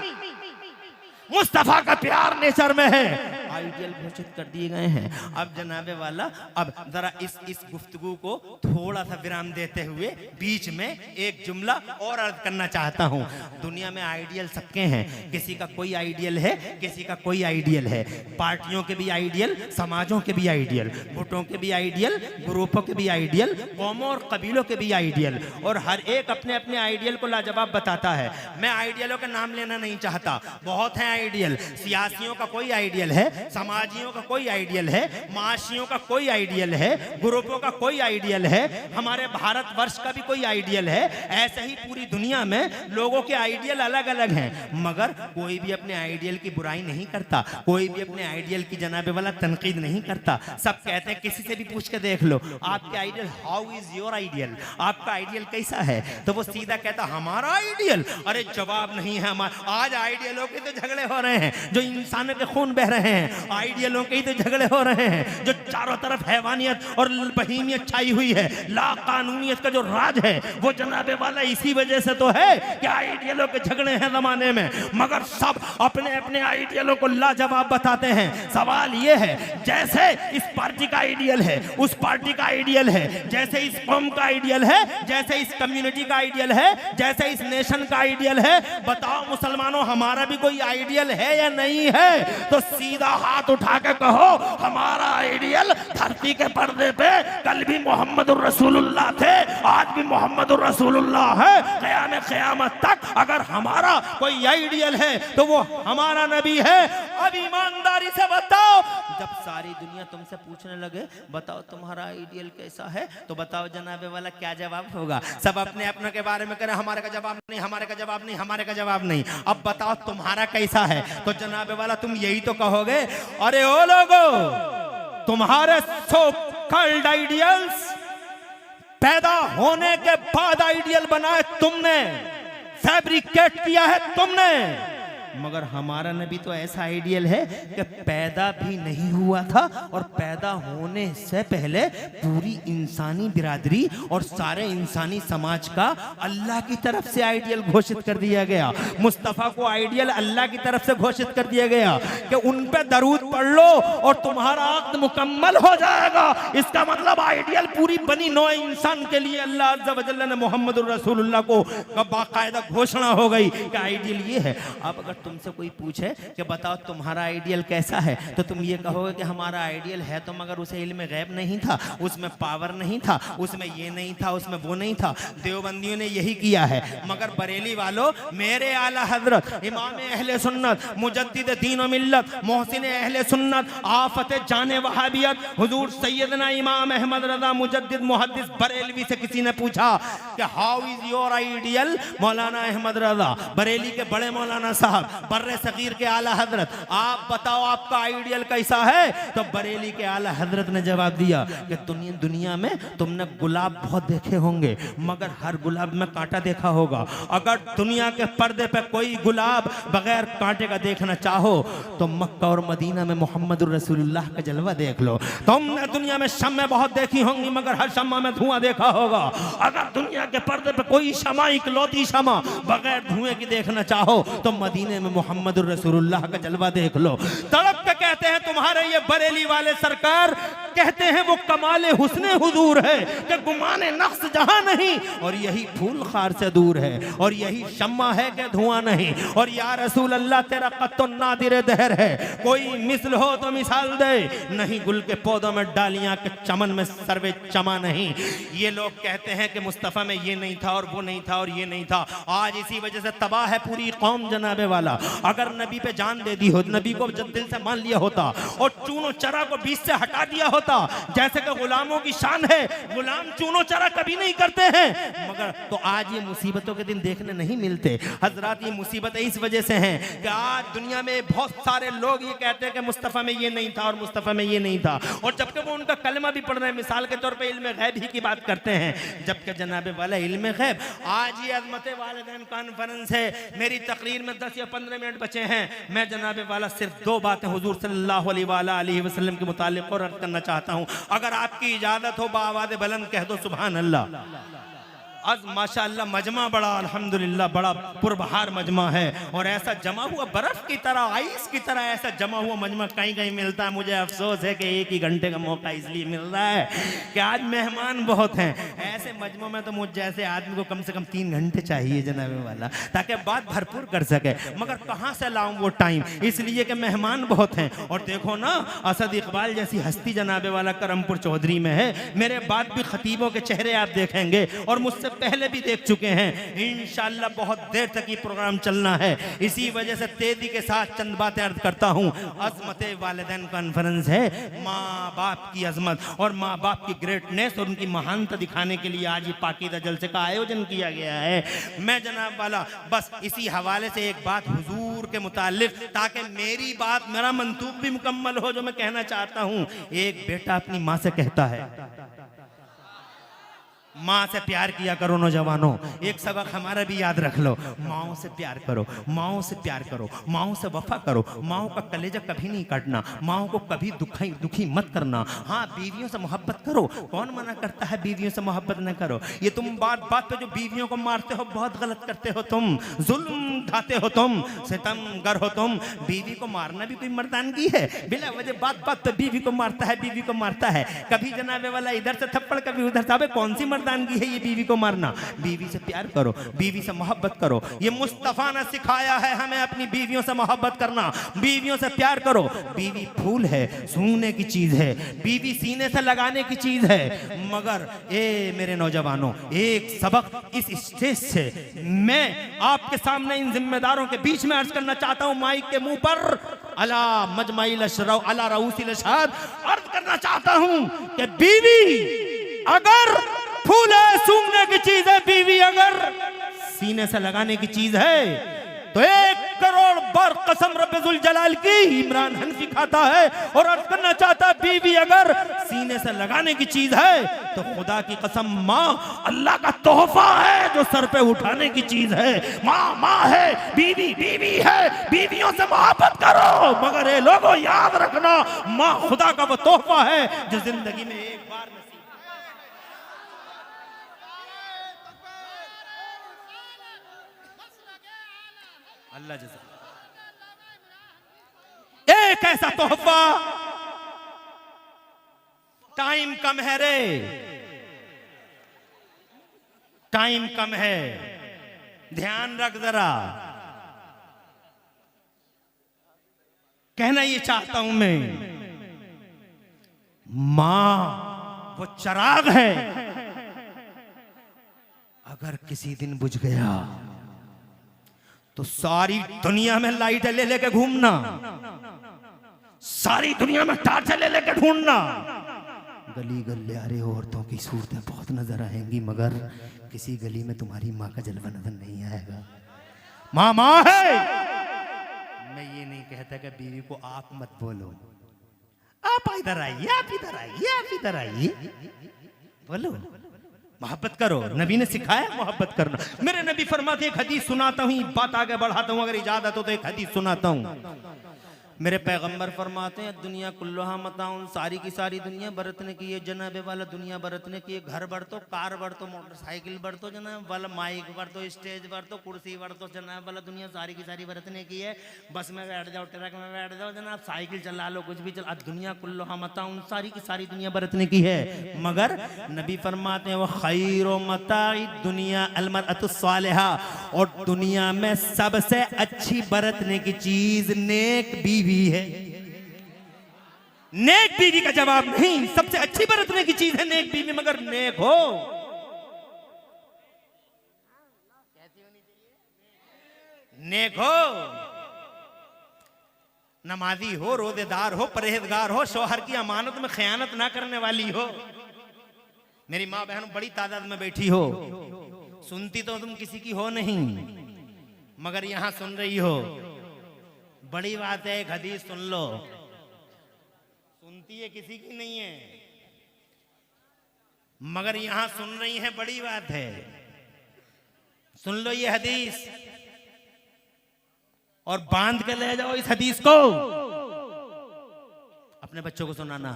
मुस्तफ़ा का प्यार नेचर में है, आइडियल घोषित कर दिए गए हैं। अब जनाबे वाला अब जरा इस गुफ्तगू को थोड़ा सा विराम देते हुए बीच में एक जुमला और अर्ज करना चाहता हूँ। दुनिया में आइडियल सबके हैं, किसी का कोई आइडियल है, किसी का कोई आइडियल है। पार्टियों के भी आइडियल, समाजों के भी आइडियल, गुटों के भी आइडियल, ग्रुपों के भी आइडियल, कौमों और कबीलों के भी आइडियल, और हर एक अपने अपने आइडियल को लाजवाब बताता है। मैं आइडियलों के नाम लेना नहीं चाहता, बहुत हैं आइडियल। सियासियों का कोई आइडियल है, समाजियों का कोई आइडियल है, माशियों का कोई आइडियल है, ग्रुपों का कोई आइडियल है, हमारे भारतवर्ष का भी कोई आइडियल है। ऐसे ही पूरी दुनिया में लोगों के आइडियल अलग अलग हैं, मगर कोई भी अपने आइडियल की बुराई नहीं करता, कोई भी अपने आइडियल की जनाबे वाला तनकीद नहीं करता। सब कहते हैं, किसी से भी पूछ के देख लो आपके ideal, how is your ideal, आपका आइडियल कैसा है, तो वो सीधा कहता हमारा आइडियल। अरे जवाब नहीं है हमारा। आज आइडियलों के तो झगड़े हो रहे हैं, जो इंसानों के खून बह रहे हैं, आइडियलों के ही तो झगड़े हो रहे हैं। जो चारों तरफ हैवानियत और बहीमियत छाई हुई है, ला कानूनियत का जो राज है, वो जनाबे वाला इसी वजह से तो है कि आइडियलों के झगड़े हैं जमाने में। मगर सब अपने अपने आइडियलों को लाजवाब बताते हैं। सवाल ये है, जैसे इस पार्टी का आइडियल है, उस पार्टी का आइडियल है, जैसे इस कौम का आइडियल है, जैसे इस कम्युनिटी का आइडियल है, जैसे इस नेशन का आइडियल है, बताओ मुसलमानों हमारा भी कोई आइडियल है या नहीं है? तो सीधा हाथ उठा के कहो हमारा आइडियल धरती के पर्दे पे कल भी मोहम्मदुर रसूलुल्लाह थे, आज भी मोहम्मदुर रसूलुल्लाह है, क़यामत तक अगर हमारा कोई आइडियल है तो वो हमारा नबी है। अब ईमानदारी से बताओ, जब सारी दुनिया तुमसे पूछने लगे बताओ तुम्हारा आइडियल कैसा है, तो बताओ जनाबे वाला क्या जवाब होगा? सब अपने अपने के बारे में करें, हमारे का जवाब नहीं, हमारे का जवाब नहीं, हमारे का जवाब नहीं। अब बताओ तुम्हारा कैसा है, तो जनाबे वाला तुम यही तो कहोगे, अरे ओ लोगो तुम्हारे सो कॉल्ड आइडियल्स पैदा होने के बाद आइडियल बनाए तुमने, फैब्रिकेट किया है तुमने। मगर हमारा नबी तो ऐसा आइडियल है कि पैदा भी नहीं हुआ था और पैदा होने से पहले पूरी इंसानी बिरादरी और सारे इंसानी समाज का अल्लाह की तरफ से आइडियल घोषित कर दिया गया। मुस्तफ़ा को आइडियल अल्लाह की तरफ से घोषित कर दिया गया कि उन पे दरूद पढ़ लो और तुम्हारा अक़्द मुकम्मल हो जाएगा। इसका मतलब आइडियल पूरी बनी नौ इंसान के लिए अल्लाह अज़्ज़ा व जल्ल ने मोहम्मदुर रसूलुल्लाह को बाकायदा घोषणा हो गई कि आइडियल ये है। अब अगर तुमसे कोई पूछे कि बताओ तुम्हारा आइडियल कैसा है, तो तुम ये कहोगे कि हमारा आइडियल है तो मगर उसे इल्म गैब नहीं था, उसमें पावर नहीं था, उसमें ये नहीं था, उसमें वो नहीं था। देवबंदियों ने यही किया है। मगर बरेली वालों, मेरे आला हजरत इमाम अहले सुन्नत मुजद्दिद दीन व मिल्लत मोहसिन अहले सुन्नत आफत जाने वहाबियत हुजूर सैयदना इमाम अहमद रजा मुजद्दिद मुहद्दिस बरेलवी से किसी ने पूछा कि हाउ इज योर आइडियल मौलाना अहमद रजा, बरेली के बड़े मौलाना साहब, बर्रे सगीर के आला हजरत, आप बताओ आपका आइडियल कैसा है? तो बरेली के आला हजरत ने जवाब दिया कि दुनिया में तुमने गुलाब बहुत देखे होंगे मगर हर गुलाब में कांटा देखा होगा। अगर दुनिया के पर्दे पे कोई गुलाब बगैर कांटे का देखना चाहो तो मक्का और मदीना में मोहम्मद रसूलुल्लाह का जलवा देख लो। तुमने दुनिया में शम्में बहुत देखी होंगी मगर हर शम्मा में धुआं देखा होगा। अगर दुनिया के पर्दे पे कोई शमा, इकलौती शमा बगैर धुएं की देखना चाहो तो मदीने में मोहम्मद रसूलुल्लाह का जलवा देख लो। तड़प के कहते हैं तुम्हारे ये बरेली वाले सरकार, कहते हैं वो कमाले हुस्ने हुजूर है कि गुमाने नक्स जहां नहीं, और यही फूल खार से दूर है और यही शम्मा है कि धुआं नहीं। और या रसूल अल्लाह तेरा कत्तो नादिर दहर है, कोई मिसल हो तो मिसाल दे, नहीं गुल के पौधों में डालियां के चमन में सर्वे चमा नहीं। ये लोग कहते हैं कि मुस्तफ़ा में ये नहीं था और वो नहीं था और ये नहीं था। आज इसी वजह से तबाह है पूरी कौम जनाबे वाला। अगर नबी पे जान दे दी हो, नबी को जब दिल से मान लिया होता और चूनो चरा को बीच से हटा दिया होता, जैसे कि गुलामों की शान है, गुलाम चूनो चरा कभी नहीं करते हैं, मगर तो आज ये मुसीबतों के दिन देखने नहीं मिलते। हजरात ये मुसीबतें इस वजह से हैं कि आज दुनिया में बहुत सारे लोग ये कहते हैं कि मुस्तफ़ा में ये नहीं था और मुस्तफ़ा में ये नहीं था, और जबकि वो उनका कलमा भी पढ़ रहे हैं, मिसाल के तौर पे इल्म गैब ही की बात करते हैं, जबकि जनाबे वाला इल्म गैब। आज ये अज़मत वालिदैन कॉन्फ्रेंस है, मेरी तकरीर में 10 या 15 मिनट बचे हैं। मैं जनाबे वाला सिर्फ 2 बातें हुजूर सल्लल्लाहु अलैहि वसल्लम के मुतालिक और अर्ज़ करना चाहता हूं। अगर आपकी इजाजत हो बाआवाज़ बुलंद कह दो सुभान अल्लाह। आज माशाअल्लाह मजमा बड़ा अल्हम्दुलिल्लाह बड़ा पुरबहार मजमा है, और ऐसा जमा हुआ बर्फ की तरह, आइस की तरह ऐसा जमा हुआ मजमा कहीं कहीं मिलता है। मुझे अफसोस है कि 1 ही घंटे का मौका इसलिए मिल रहा है कि आज मेहमान बहुत हैं। ऐसे मजमों में तो मुझ जैसे आदमी को कम से कम 3 घंटे चाहिए जनाबे वाला, ताकि बात भरपूर कर सके, मगर कहाँ से लाऊं वो टाइम, इसलिए कि मेहमान बहुत हैं। और देखो ना, असद इकबाल जैसी हस्ती जनाबे वाला करमपुर चौधरी में है। मेरे बाद भी खतीबों के चेहरे आप देखेंगे और मुझसे पहले भी देख चुके हैं। इंशाअल्लाह बहुत देर तक ये प्रोग्राम चलना है, इसी वजह से तेजी के साथ चंद बातें अर्ज करता हूँ। अज़मत वालिदैन कॉन्फ्रेंस है, माँ बाप की अजमत और माँ बाप की ग्रेटनेस और उनकी महानता दिखाने के लिए आज ये पाकीज़ा जलसे का आयोजन किया गया है। मैं जनाब वाला बस इसी हवाले से एक बात हुजूर के मुतालिक, ताकि मेरी बात, मेरा मंतूब भी मुकम्मल हो, जो मैं कहना चाहता हूँ। एक बेटा अपनी माँ से कहता है, माँ से प्यार किया करो नौजवानों। एक सबक हमारा भी याद रख लो, माओ से प्यार करो, माओ से प्यार करो, माओ से वफा करो, माओ का कलेजा कभी नहीं काटना, माओ को कभी दुखी मत करना। हाँ, बीवियों से मोहब्बत करो, कौन मना करता है बीवियों से मोहब्बत न करो। ये तुम बात बात पे जो बीवियों को मारते हो बहुत गलत करते हो, तुम जुल्म ढाते हो, तुम सितमगर हो, तुम। बीवी को मारना भी कोई मर्दानगी है? बिला वजह बात बात पे बीवी को मारता है, बीवी को मारता है। कभी जनाबे वाला इधर से थप्पड़, कभी उधर से। कौन सी मर्दानगी है ये बीवी को मारना? बीवी से प्यार करो, बीवी से मोहब्बत करो। ये मुस्तफा ने सिखाया है हमें अपनी बीवियों से मोहब्बत करना, बीवियों से प्यार करो। बीवी फूल है, सूंघने की चीज है, बीवी सीने से लगाने की चीज है। मगर ए मेरे नौजवानों, एक सबक इस स्टेज से मैं आपके सामने इन जिम्मेदारों के बीच में अर्ज करना चाहता हूं, माइक के मुंह पर अला मजमाइल अशरा अला रऊसिल अशहाद अर्ज करना चाहता हूं कि बीवी अगर फूल है, सूंघने की चीज है, बीवी अगर सीने से लगाने की चीज है, तो 1 करोड़ एक बार कसम रब्बुल जलाल की इमरान हनफी खाता है और अर्ज करना चाहता है, बीवी अगर सीने से लगाने की चीज है तो खुदा की कसम माँ अल्लाह का तोहफा है जो सर पे उठाने की चीज है। माँ माँ है, बीवी बीवी है, बीवियों से मोहब्बत करो, मगर ये लोगों याद रखना माँ खुदा का वो तोहफा है जो जिंदगी में एक बार नसीब। अल्लाह जज़ा एक ऐसा तोहफा। टाइम कम है रे, टाइम कम है, ध्यान रख जरा। कहना ये चाहता हूं मैं, मां वो चिराग है, अगर किसी दिन बुझ गया तो सारी दुनिया में लाइट ले लेके घूमना, सारी दुनिया में टार्च ले लेके ढूंढना। गली गलियारे औरतों की सूरतें बहुत नजर आएंगी, मगर किसी गली में तुम्हारी माँ का जलवा नजर नहीं आएगा। माँ माँ है। मैं ये नहीं कहता कि बीवी को आप मत बोलो, आप इधर आइए, आप इधर आइए, आप इधर आइए, बोलो, मोहब्बत करो। नबी ने सिखाया मोहब्बत करना। मेरे नबी फरमाते, एक हदीस सुनाता हूँ, बात आगे बढ़ाता हूँ, अगर इजाजत हो तो एक हदीस सुनाता हूँ। मेरे पैगंबर फरमाते हैं, दुनिया कुल्लुहा मताउन, सारी की सारी दुनिया बरतने की है जनाबे वाला, दुनिया बरतने की है। घर बढ़ तो, कार बढ़ तो, मोटरसाइकिल बढ़ तो जनाब वाला, माइक बढ़ तो, स्टेज बढ़ तो, कुर्सी बढ़ तो जनाब वाला, दुनिया सारी की सारी बरतने की है। बस में बैठ जाओ, ट्रक में बैठ जाओ जनाब, साइकिल चला लो, कुछ भी चला, दुनिया कुल्लुहा मताउन, सारी की सारी दुनिया बरतने की है। मगर नबी फरमाते हैं, वह खैरो मताई दुनिया अलमरअतुस सालिहा, और दुनिया में सबसे अच्छी बरतने की चीज नेक बीवी है। नेक बीवी का जवाब नहीं, सबसे अच्छी बरतने की चीज है नेक बीवी, मगर नेक हो। नेक हो, नमाजी हो, रोजेदार हो, परहेजगार हो, शौहर की अमानत में खयानत ना करने वाली हो। मेरी माँ बहन बड़ी तादाद में बैठी हो, सुनती तो तुम किसी की हो नहीं, मगर यहां सुन रही हो, बड़ी बात है। एक हदीस सुन लो, सुनती है किसी की नहीं है, मगर यहां सुन रही है, बड़ी बात है। सुन लो ये हदीस और बांध के ले जाओ इस हदीस को, अपने बच्चों को सुनाना।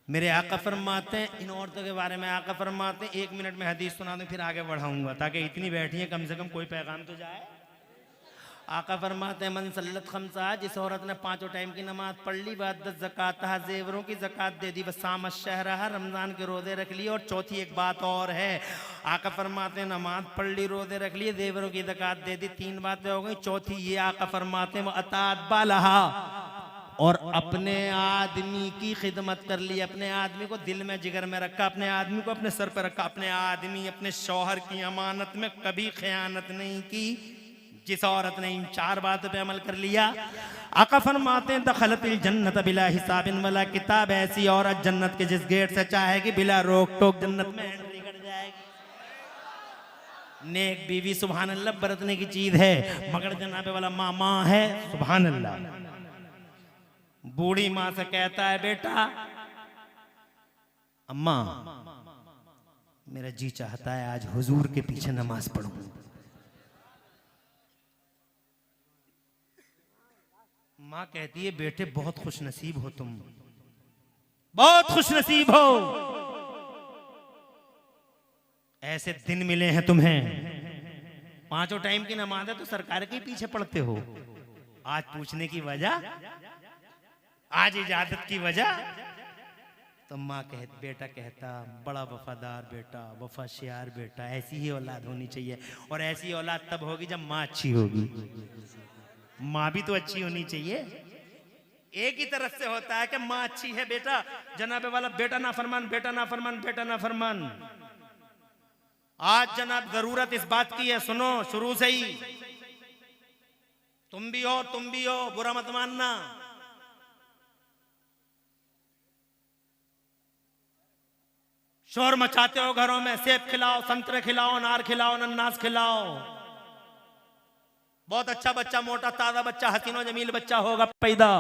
मेरे आका फरमाते हैं, इन औरतों के बारे में आका फरमाते हैं, 1 मिनट में हदीस सुना दूं फिर आगे बढ़ाऊंगा, ताकि इतनी बैठी है कम से कम कोई पैगाम तो जाए। आका फरमाते हैं, मन सल्लत खमसा, जिस औरत ने 5 टाइम की नमाज पढ़ ली, बाद ज़कात, जेवरों की ज़कात दे दी, बस साम शहरहा, रमज़ान के रोज़े रख लिए। और चौथी एक बात और है, आका फरमाते हैं, नमाज पढ़ ली, रोज़े रख लिए, जेवरों की ज़कात दे दी, 3 बातें हो गई। चौथी ये आका फरमाते हैं, वो अतात बालहा, और अपने आदमी की खिदमत कर ली, अपने आदमी को दिल में जिगर में रखा, अपने आदमी को अपने सर पर रखा, अपने आदमी अपने शौहर की अमानत में कभी खयानत नहीं की। जिस औरत ने इन 4 बातों पे अमल कर लिया, आका फरमाते हैं, दखलतिल जन्नत बिला हिसाबिन वला किताब, ऐसी औरत जन्नत के जिस गेट से चाहेगी बिला रोक टोक जन्नत में एंट्री कर जाएगी। नेक बीवी सुभान अल्लाह बरतने की चीज है, मगर जनाबे वाला मामा है, सुभान अल्लाह। बूढ़ी माँ से कहता है, बेटा अम्मा मेरा जी चाहता है आज हुजूर के पीछे नमाज पढ़ूं। माँ कहती है, बेटे बहुत खुशनसीब हो तुम, बहुत खुशनसीब हो, ऐसे दिन मिले हैं तुम्हें। 5 टाइम की नमाज है तो सरकार के पीछे पढ़ते हो। आज पूछने की वजह, आज इजाजत की वजह, तो माँ बेटा कहता, बड़ा वफादार बेटा, वफाशियार बेटा, ऐसी ही औलाद होनी चाहिए। और ऐसी औलाद तब होगी जब माँ अच्छी होगी। माँ भी तो अच्छी होनी चाहिए। एक ही तरफ से होता है कि माँ अच्छी है, बेटा जनाबे वाला बेटा ना फरमान, बेटा ना फरमान, बेटा ना फरमान। आज जनाब जरूरत इस बात की है, सुनो शुरू से ही, तुम भी हो, बुरा मत मानना। शोर मचाते हो घरों में, सेब खिलाओ, संतरे खिलाओ, अनार खिलाओ, अनानास खिलाओ, बहुत अच्छा बच्चा, मोटा ताजा बच्चा, हसीन और जमील बच्चा होगा पैदा।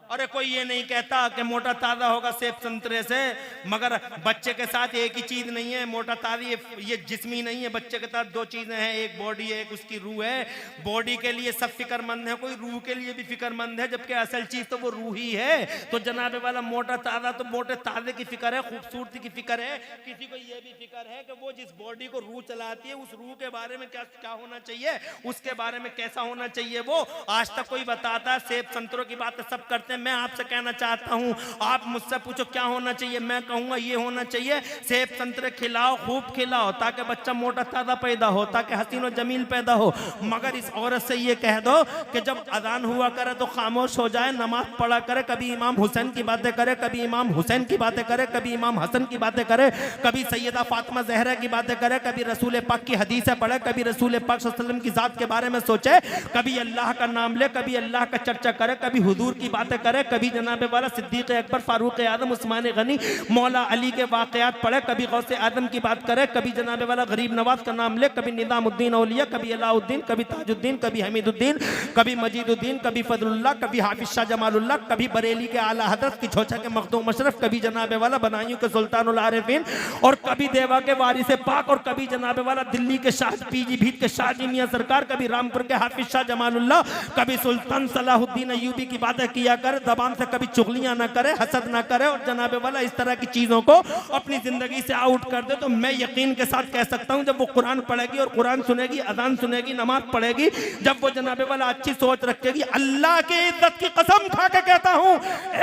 अरे कोई ये नहीं कहता कि मोटा ताजा होगा सेब संतरे से, मगर बच्चे के साथ एक ही चीज नहीं है। मोटा ताजा ये जिस्मी नहीं है, बच्चे के साथ दो चीजें हैं, एक बॉडी है, एक उसकी रूह है। बॉडी के लिए सब फिक्रमंद है, कोई रूह के लिए भी फिक्रमंद है, जबकि असल चीज तो वो रूह ही है। तो जनाबे वाला मोटा ताजा तो मोटे ताजे की फिक्र है, खूबसूरती की फिक्र है। किसी को ये भी फिक्र है कि वो जिस बॉडी को रूह चलाती है उस रूह के बारे में क्या होना चाहिए, उसके बारे में कैसा होना चाहिए। वो आज तक कोई बताता, सेब संतरों की बात सब करते हैं। मैं आपसे कहना चाहता हूं, आप मुझसे पूछो क्या होना चाहिए, मैं कहूंगा ये होना चाहिए, सेब संतरे खिलाओ, खूब खिलाओ, ताकि बच्चा मोटा ताजा पैदा हो, ताकि हसीन और जमील पैदा हो। मगर इस औरत से ये कह दो कि जब अजान हुआ करे तो खामोश हो जाए, नमाज पढ़ा करे, कभी इमाम हुसैन की बातें करे, कभी इमाम हुसैन की बातें करे, कभी इमाम हसन की बातें करे, कभी सैयदा फातिमा ज़हरा की बातें करे, कभी रसूल पाक की हदीसें पढ़े, कभी रसूल पाक सल्लल्लाहु अलैहि वसल्लम की जात के बारे में सोचे, कभी अल्लाह का नाम ले, कभी अल्लाह का चर्चा करे, कभी हुजूर की बातें करे, कभी जनाबे वाला सिद्दीक अकबर, फारूक आजम, उस्मान गनी, मौला अली के वाकयात पढ़े, कभी गौसे आदम की बात करे, कभी जनाबे वाला गरीब नवाज का नाम ले, कभी निजामुद्दीन औलिया, कभी अलाउद्दीन, कभी ताजुद्दीन, कभी हमीदुद्दीन, कभी मजीदुद्दीन, कभी फजलुल्लाह, कभी हाफिज शाह जमालुल्लाह, कभी बरेली के आला हजरत की छोचा के मखदूम अशरफ, कभी जनाबे वाला बनाइयों के सुल्तानुल आरिफीन, और कभी देवा के वारिस पाक, और कभी जनाबे वाला दिल्ली के शाह पीलीभीत के शाहजी मियां सरकार, कभी रामपुर के हाफिज शाह जमालुल्लाह, कभी सुल्तान सलाहुद्दीन अय्यूबी की बातें किया कर, जबान से कभी चुगलियां ना करे, हसद ना करे, और जनाबे वाला इस तरह की चीजों को अपनी जिंदगी से आउट कर दे। तो मैं यकीन के साथ कह सकता हूं, जब वो कुरान पढ़ेगी और कुरान सुनेगी, अजान सुनेगी, नमाज पढ़ेगी, जब वो जनाबे वाला अच्छी सोच रखेगी, अल्लाह की इज्जत की कसम खा के कहता हूं,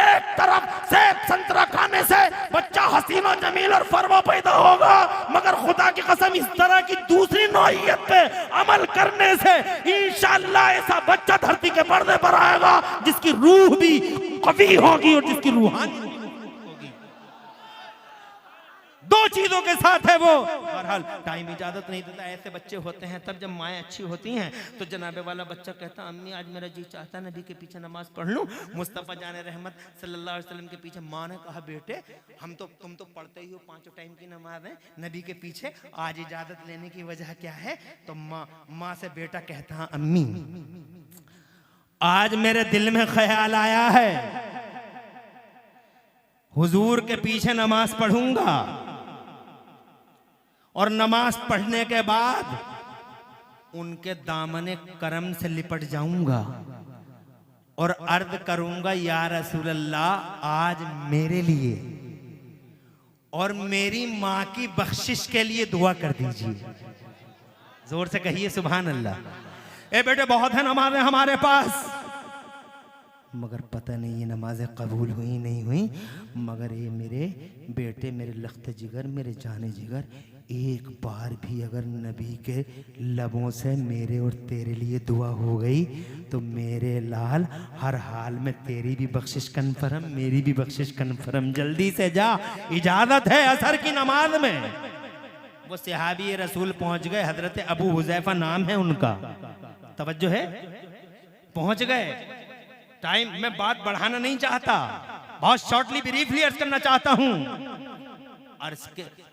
एक तरफ सेब संतरा खाने से बच्चा हसीन और जमील और फरमा पैदा होगा, मगर खुदा की कसम इस तरह की दूसरी नौइयत पे अमल करने से इंशाअल्लाह ऐसा बच्चा धरती के पर्दे पर आएगा जिसकी रूह भी कवी होगी और जिसकी रूहानी होगी। दो चीजों के साथ है वो। बहरहाल टाइम इजाजत नहीं देता, ऐसे बच्चे होते हैं तब जब माएँ अच्छी होती हैं तो जनाबे वाला बच्चा कहता, अम्मी आज मेरा जी चाहता है नबी के पीछे नमाज पढ़ लूं, मुस्तफ़ा जान रहमत सल्लल्लाहु अलैहि वसल्लम के पीछे। माँ ने कहा, बेटे तुम तो पढ़ते ही हो, 5 टाइम की नमाज है नबी के पीछे, आज इजाजत लेने की वजह क्या है? तो माँ से बेटा कहता, अम्मी आज मेरे दिल में ख्याल आया है, हुजूर के पीछे नमाज पढ़ूंगा और नमाज पढ़ने के बाद उनके दामने करम से लिपट जाऊंगा और अर्ज करूंगा, या रसूल अल्लाह आज मेरे लिए और मेरी माँ की बख्शिश के लिए दुआ कर दीजिए। जोर से कहिए सुभान अल्लाह। ए बेटे, बहुत है नमाजें हमारे पास, मगर पता नहीं ये नमाजें कबूल हुई नहीं हुई। मगर ये मेरे बेटे, मेरे लख्त जिगर, मेरे जाने जिगर, एक बार भी अगर नबी के लबों से मेरे और तेरे लिए दुआ हो गई तो मेरे लाल हर हाल में तेरी भी बख्शिश कन्फर्म, मेरी भी बख्शिश कन्फर्म। जल्दी से जा, इजाजत है असर की नमाज में। वो सहाबी रसूल पहुंच गए, हजरत अबू हुजैफा नाम है उनका, तवज्जो है, पहुंच गए। टाइम में बात बढ़ाना नहीं चाहता, बहुत शॉर्टली ब्रीफली अर्ज करना चाहता हूं।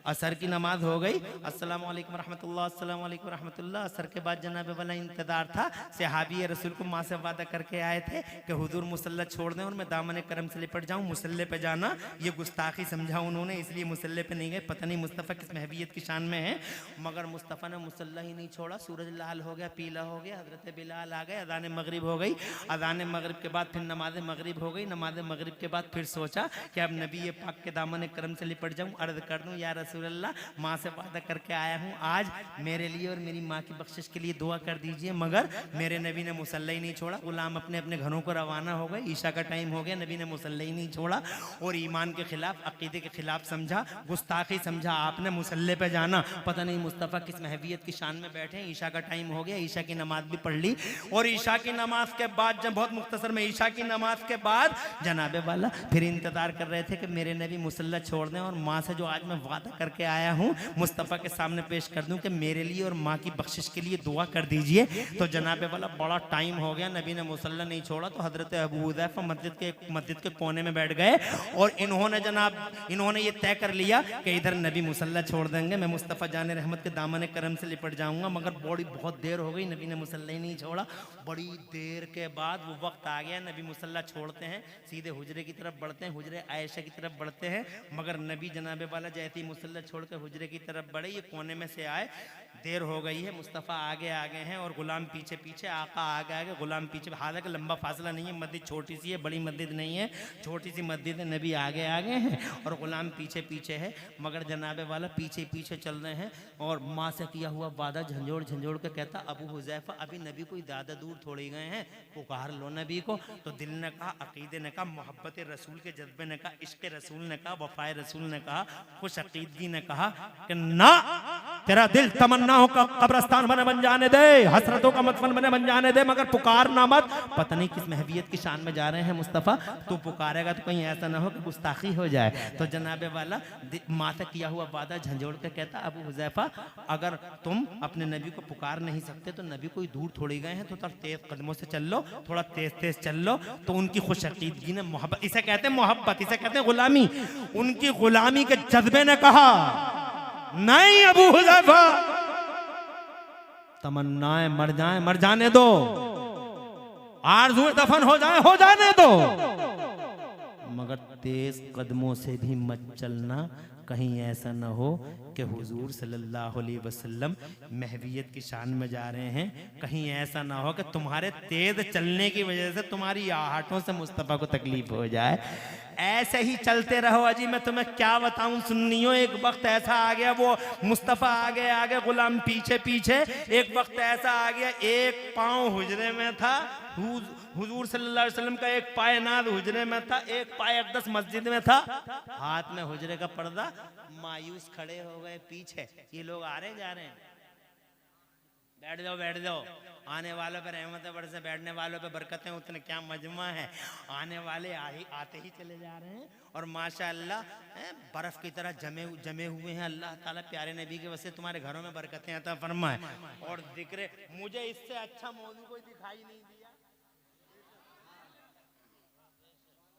असर की नमाज हो गई, अस्सलाम वालेकुम रहमतुल्लाह, अस्सलाम वालेकुम रहमतुल्लाह। असर के बाद जनाबे वाला इंतजार था, सहाबी रसूल को माँ से वादा करके आए थे कि हुजूर मुसल्ला छोड़ दें और मैं दामन करम से लिपट जाऊं। मुसल्ले पे जाना ये गुस्ताखी समझा उन्होंने, इसलिए मुसल्ले पे नहीं गए। पता नहीं मुस्तफ़ा किस महबीयत की शान में है, मगर मुस्तफ़ा ने मुसल्ला ही नहीं छोड़ा। सूरज लाल हो गया, पीला हो गया, हजरत बिलाल आ गए, अज़ान मगरिब हो गई। अज़ान मगरिब के बाद फिर नमाज मगरिब हो गई। नमाज मगरिब के बाद फिर सोचा कि अब नबी पाक के दामन करम से लिपट जाऊं, अर्ज कर दूं, या रसूल अल्लाह माँ से वादा करके आया हूँ, आज मेरे लिए और मेरी माँ की बख्शिश के लिए दुआ कर दीजिए। मगर मेरे नबी ने मुसल्ला ही नहीं छोड़ा। गुलाम अपने अपने घरों को रवाना हो गए, ईशा का टाइम हो गया, नबी ने मुसल्ला ही नहीं छोड़ा और ईमान के खिलाफ, अकीदे के खिलाफ समझा, गुस्ताखी समझा आपने मुसल्ले पे जाना। पता नहीं मुस्तफ़ा किस महबीयत की शान में बैठे। ईशा का टाइम हो गया, ईशा की नमाज भी पढ़ ली और ईशा की नमाज के बाद, जब बहुत मुख्तसर में, ईशा की नमाज के बाद जनाबे वाला फिर इंतजार कर रहे थे कि मेरे नबी मुसल्ला छोड़ दें और माँ से जो आज मैं वादा करके आया हूँ मुस्तफ़ा के सामने पेश कर दूं कि मेरे लिए और माँ की बख्शिश के लिए दुआ कर दीजिए। तो जनाबे वाला बड़ा टाइम हो गया, नबी ने मुसल्ला नहीं छोड़ा, तो हजरत अबू हुज़ैफा मस्जिद के कोने में बैठ गए और इन्होंने ये तय कर लिया कि इधर नबी मुसल्ला छोड़ देंगे, मैं मुस्तफ़ा जान रहमत के दामन करम से लिपट जाऊंगा। मगर बहुत देर हो गई, नबी ने मुसल्ला ही नहीं छोड़ा। बड़ी देर के बाद वो वक्त आ गया, नबी मुसल्ला छोड़ते हैं, सीधे हुजरे की तरफ बढ़ते हैं, हुजरे आयशा की तरफ बढ़ते हैं। मगर नबी जनाबे वाला जैसे ही मुसल्ला छोड़ के हुजरे की तरफ बढ़े, ये कोने में से आए, देर हो गई है, मुस्तफ़ा आगे आगे हैं और गुलाम पीछे पीछे, आका आगे आगे, गुलाम पीछे। हालांकि लंबा फासला नहीं है, मस्जिद छोटी सी है, बड़ी मस्जिद नहीं है, छोटी सी मस्जिद है। नबी आगे आगे हैं और गुलाम पीछे पीछे है। मगर जनाबे वाला पीछे पीछे चल रहे हैं और माँ से किया हुआ वादा झंझोड़ झंझोड़ के कहता, अबू हुज़ैफा अभी नबी कोई ज़्यादा दूर थोड़ी गए हैं, पुकार लो नबी को। तो दिल ने कहा, अकीदे ने कहा, मोहब्बत रसूल के जज्बे ने कहा, इश्क रसूल ने कहा, वफाए रसूल ने कहा, खुश अकीदगी ने कहा कि ना, तेरा दिल तमन्नाओं का कब्रस्तान बन जाने दे, हसरतों का मदफन बन जाने दे, मगर पुकार ना मत। पता नहीं किस महवियत की शान में जा रहे हैं मुस्तफ़ा, तू पुकारेगा तो कहीं ऐसा ना हो कि गुस्ताखी हो जाए। तो जनाबे वाला माँ से किया हुआ वादा झंझोड़ के कहता, अबू हुज़ैफा अगर तुम अपने नबी को पुकार नहीं सकते तो नबी कोई दूर थोड़ी गए हैं, तो थोड़ा तेज कदमों से चल लो, थोड़ा तेज तेज चल लो। तो उनकी खुश अकीदगी ने, मोहब्बत, इसे कहते हैं मोहब्बत, इसे कहते हैं गुलामी, उनकी गुलामी के जज्बे ने कहा, नहीं अबू हुज़ैफा, तमन्नाएं मर जाने दो, आरज़ू दफन हो जाने दो, मगर तेज कदमों से भी मत चलना, कहीं ऐसा ना हो कि हुजूर सल्लल्लाहु अलैहि वसल्लम महवियत की शान में जा रहे हैं, कहीं ऐसा ना हो कि तुम्हारे तेज चलने की वजह से तुम्हारी आहटों से मुस्तफ़ा को तकलीफ हो जाए। ऐसे ही चलते रहो। अजी मैं तुम्हें क्या बताऊं सुन्नियों, एक वक्त ऐसा आ गया, वो मुस्तफ़ा आगे आगे, गुलाम पीछे पीछे। एक वक्त ऐसा आ गया, एक पाँव हुजरे में था, हुजूर सल्लल्लाहु अलैहि वसल्लम का एक पाय नाद हुजरे में था, एक पाय अक़दस मस्जिद में था, हाथ में हुजरे का पर्दा। मायूस खड़े हो गए पीछे, ये लोग आ रहे जा रहे हैं, बैठ जाओ, आने वालों पे रहमतें बरसे, बैठने वालों पे बरकतें उतने, क्या मजमा है। आने वाले आते ही चले जा रहे हैं और माशाअल्लाह बर्फ की तरह जमे हुए हैं। अल्लाह ताला प्यारे नबी के वजह से तुम्हारे घरों में बरकतें अता फरमाए। और जिक्र, मुझे इससे अच्छा मौजू कोई दिखाई नहीं दिया,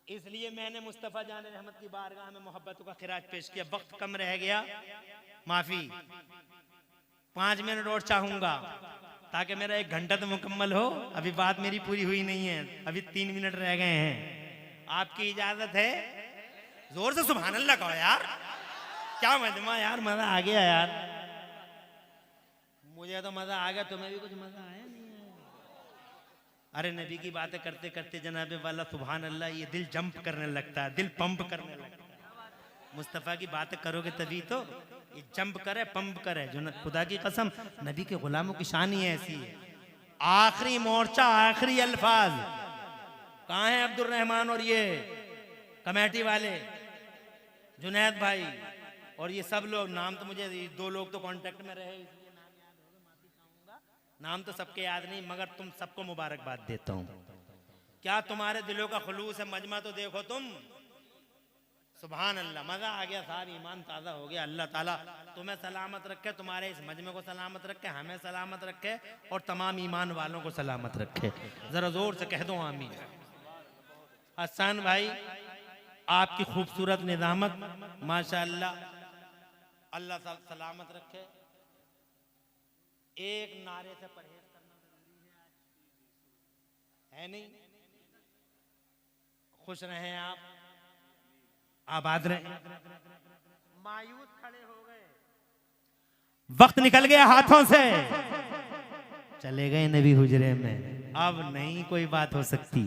इसलिए मैंने मुस्तफ़ा जान रहमत की बारगाह में मोहब्बतों का खिराज पेश किया। वक्त कम रह गया, माफी, 5 मिनट और चाहूंगा ताकि मेरा 1 घंटा तो मुकम्मल हो। अभी बात मेरी पूरी हुई नहीं है, अभी 3 मिनट रह गए हैं। आपकी इजाजत है? जोर से सुभान अल्लाह कहो यार, क्या मजमा यार, मजा आ गया यार, मुझे तो मजा आ गया, तुम्हें भी कुछ मजा आया नहीं है? अरे नबी की बातें करते करते जनाबे वाला सुभान अल्लाह, ये दिल जंप करने लगता है, दिल पंप करने लगता है। मुस्तफ़ा की बातें करोगे तभी तो ये जंप करे, पंप करे। जो खुदा की कसम, नबी के गुलामों की शान ही ऐसी है। आखिरी मोर्चा, आखिरी अल्फाज, कहाँ है अब्दुल रहमान और ये कमेटी वाले, जुनैद भाई और ये सब लोग? नाम तो मुझे 2 लोग तो कांटेक्ट में रहे, इसलिए नाम याद होगा, माफी चाहूंगा, नाम तो सबके याद नहीं, मगर तुम सबको मुबारकबाद देता हूँ। क्या तुम्हारे दिलों का खुलूस है, मजमा तो देखो तुम। सुभान अल्लाह, मजा आ गया साहब, ईमान ताज़ा हो गया। अल्लाह ताला तुम्हें सलामत रखे, तुम्हारे इस मजमे को सलामत रखे, हमें सलामत रखे और तमाम ईमान वालों को सलामत रखे। जरा जोर से कह दो आमीन। हसन भाई, आपकी खूबसूरत निज़ामत माशाअल्लाह, अल्लाह सलामत रखे। एक नारे से परहेज करना जरूरी है नहीं? खुश रहें आप, आबाद रहे। मायूस खड़े हो गए, वक्त निकल गया हाथों से, चले गए नबी हुजरे में, अब नहीं कोई बात हो सकती।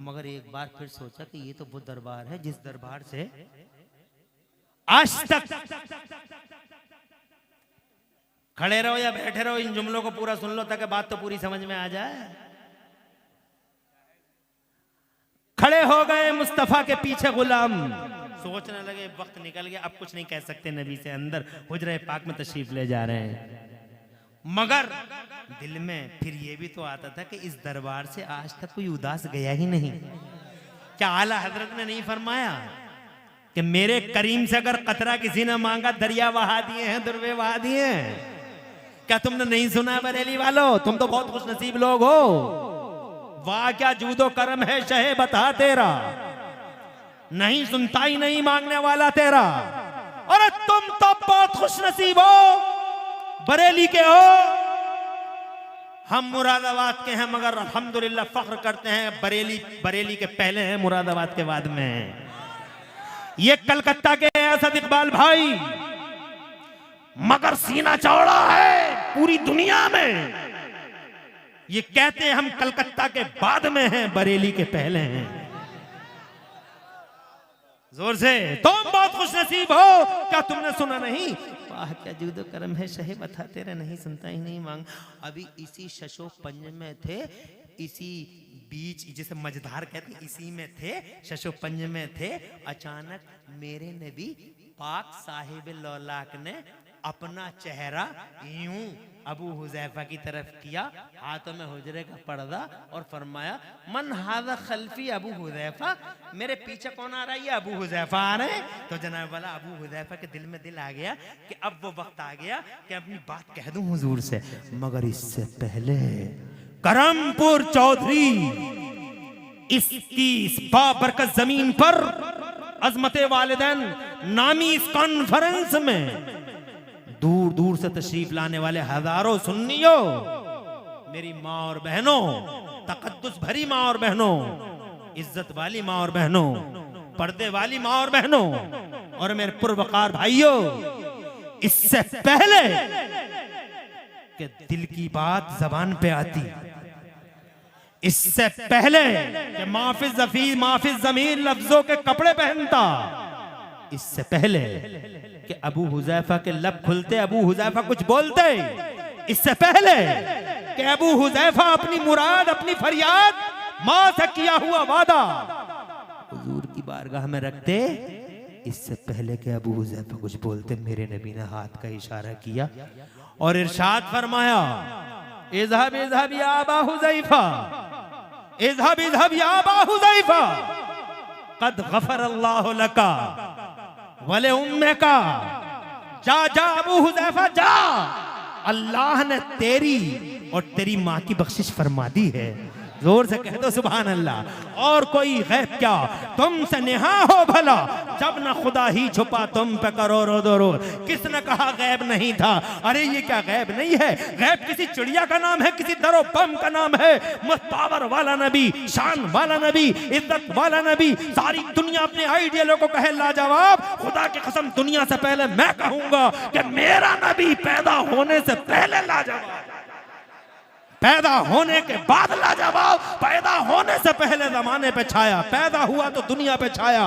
मगर एक बार फिर सोचा कि ये तो वो दरबार है जिस दरबार से आज तक, खड़े रहो या बैठे रहो, इन जुमलों को पूरा सुन लो ताकि बात तो पूरी समझ में आ जाए। खड़े हो गए मुस्तफ़ा के पीछे गुलाम, सोचने लगे वक्त निकल गया, अब कुछ नहीं कह सकते नबी से, अंदर हुजरे पाक में तशरीफ ले जा रहे हैं। मगर दिल में फिर ये भी तो आता था कि इस दरबार से आज तक कोई उदास गया ही नहीं। क्या आला हजरत ने नहीं फरमाया, कि मेरे करीम से अगर कतरा किसी ने मांगा दरिया बहा दिए हैं, दुर्वे बहा दिए हैं। क्या तुमने नहीं सुना बरेली वालों? तुम तो बहुत खुश नसीब लोग हो। वाह क्या जूदो करम है शहे बता तेरा, नहीं सुनता ही नहीं मांगने वाला तेरा। अरे तुम तो बहुत खुश नसीब हो, बरेली के हो। हम मुरादाबाद के हैं मगर अल्हम्दुलिल्लाह फख्र करते हैं बरेली के पहले हैं, मुरादाबाद के बाद में। ये कलकत्ता के असद इकबाल भाई मगर सीना चौड़ा है पूरी दुनिया में। ये कहते हैं हम कलकत्ता के बाद में हैं, बरेली के पहले हैं। जोर से तुम बहुत खुश नसीब हो। क्या तुमने सुना नहीं? वाह क्या जूदो करम है शहे बता तेरा, नहीं सुनता ही नहीं मांग। अभी इसी शशो पंज में थे, इसी बीच जिसे मझधार कहते हैं, इसी में थे, शशो पंज में थे। अचानक मेरे नबी पाक साहिब लौलाक ने अपना चेहरा यूं अबू हुजैफा की तरफ किया, हाथों में हुजरे का पर्दा, और फरमाया मन हादा खल्फी अबू हुजैफा, मेरे पीछे कौन आ रहा है? ये अबू हुजैफा आ रहे हैं। तो जनाब वाला अबू हुजैफा के दिल में दिल आ गया कि अब वो वक्त आ गया कि अपनी बात कह दूं हुजूर से। मगर इससे पहले करमपुर चौधरी इसकी इस बाबरकत जमीन पर अजमत वालिदैन नामी इस कॉन्फ्रेंस में दूर दूर से तशरीफ लाने वाले हजारों सुन्नियों, मेरी माँ और बहनों, तकद्दुस भरी माँ और बहनों, इज्जत वाली माँ और बहनों, पर्दे वाली माँ और बहनों, और मेरे पुरवकार भाइयों, इससे पहले कि दिल की बात जबान पे आती, इससे पहले कि माफिज जमीन लफ्जों के कपड़े पहनता, इससे पहले कि अबू हुजैफा के लब खुलते, अबू हुजैफा कुछ बोलते, इससे पहले कि अबू हुजैफा अपनी मुराद, अपनी फरियाद, मां से किया हुआ वादा हुजूर की बारगाह में रखते, इससे पहले कि अबू हुजैफा कुछ बोलते, मेरे नबी ने हाथ का इशारा किया और इरशाद फरमाया, इज़हब इज़हब या अबा हुजैफा, इज़हब इज़हब या अबा हुजैफा, क़द गफ़र अल्लाहु लका वले उम्मे का, जा जा अबू हुजैफा जा, अल्लाह ने तेरी और तेरी माँ की बख्शिश फरमा दी है। जोर से कह दो सुभान अल्लाह। और कोई गैब क्या तुमसे नेहा हो भला, जब न खुदा ही छुपा तुम पे करो रोदो रोज। किसने कहा गैब नहीं था? अरे ये क्या गैब नहीं है, गैब किसी चिड़िया का नाम है, किसी दरो बम का नाम है। पावर वाला नबी, शान वाला नबी, इज्जत वाला नबी, सारी दुनिया अपने आइडियलों को कहे लाजवाब। खुदा की कसम दुनिया से पहले मैं कहूंगा कि मेरा नबी पैदा होने से पहले लाजवाब, पैदा होने के बाद लाजवाब, पैदा होने से पहले जमाने पे छाया, पैदा हुआ तो दुनिया पे छाया।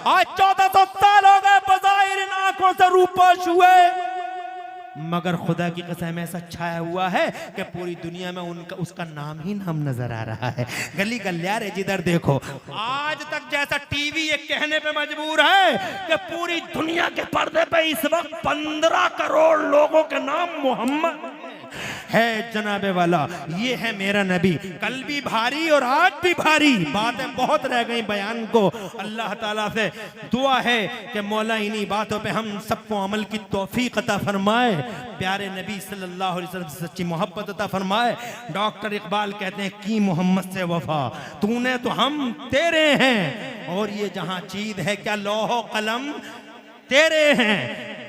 आज 1400 साल हो गए बज़ाहिर इन आंखों से रूपोश हुए, मगर खुदा की कसम ऐसा छाया हुआ है कि पूरी दुनिया में उसका नाम ही नाम नजर आ रहा है। गली गलियारे जिधर देखो, आज तक जैसा टीवी ये कहने पे मजबूर है कि पूरी दुनिया के पर्दे पे इस वक्त 15 करोड़ लोगों के नाम मोहम्मद है जनाबे वाला। ये है मेरा नबी। कल भी भारी और आज भी भारी बातें बहुत रह गई बयान को। अल्लाह ताला से दुआ है कि मौला इन्हीं बातों पे हम सबको अमल की तौफीक अता फरमाए, प्यारे नबी सल्लल्लाहु अलैहि वसल्लम से सच्ची मोहब्बत अता फरमाए। डॉक्टर इकबाल कहते हैं की मोहम्मद से वफा, तूने तो हम तेरे हैं, और ये जहां चीज है क्या लौहो कलम तेरे हैं,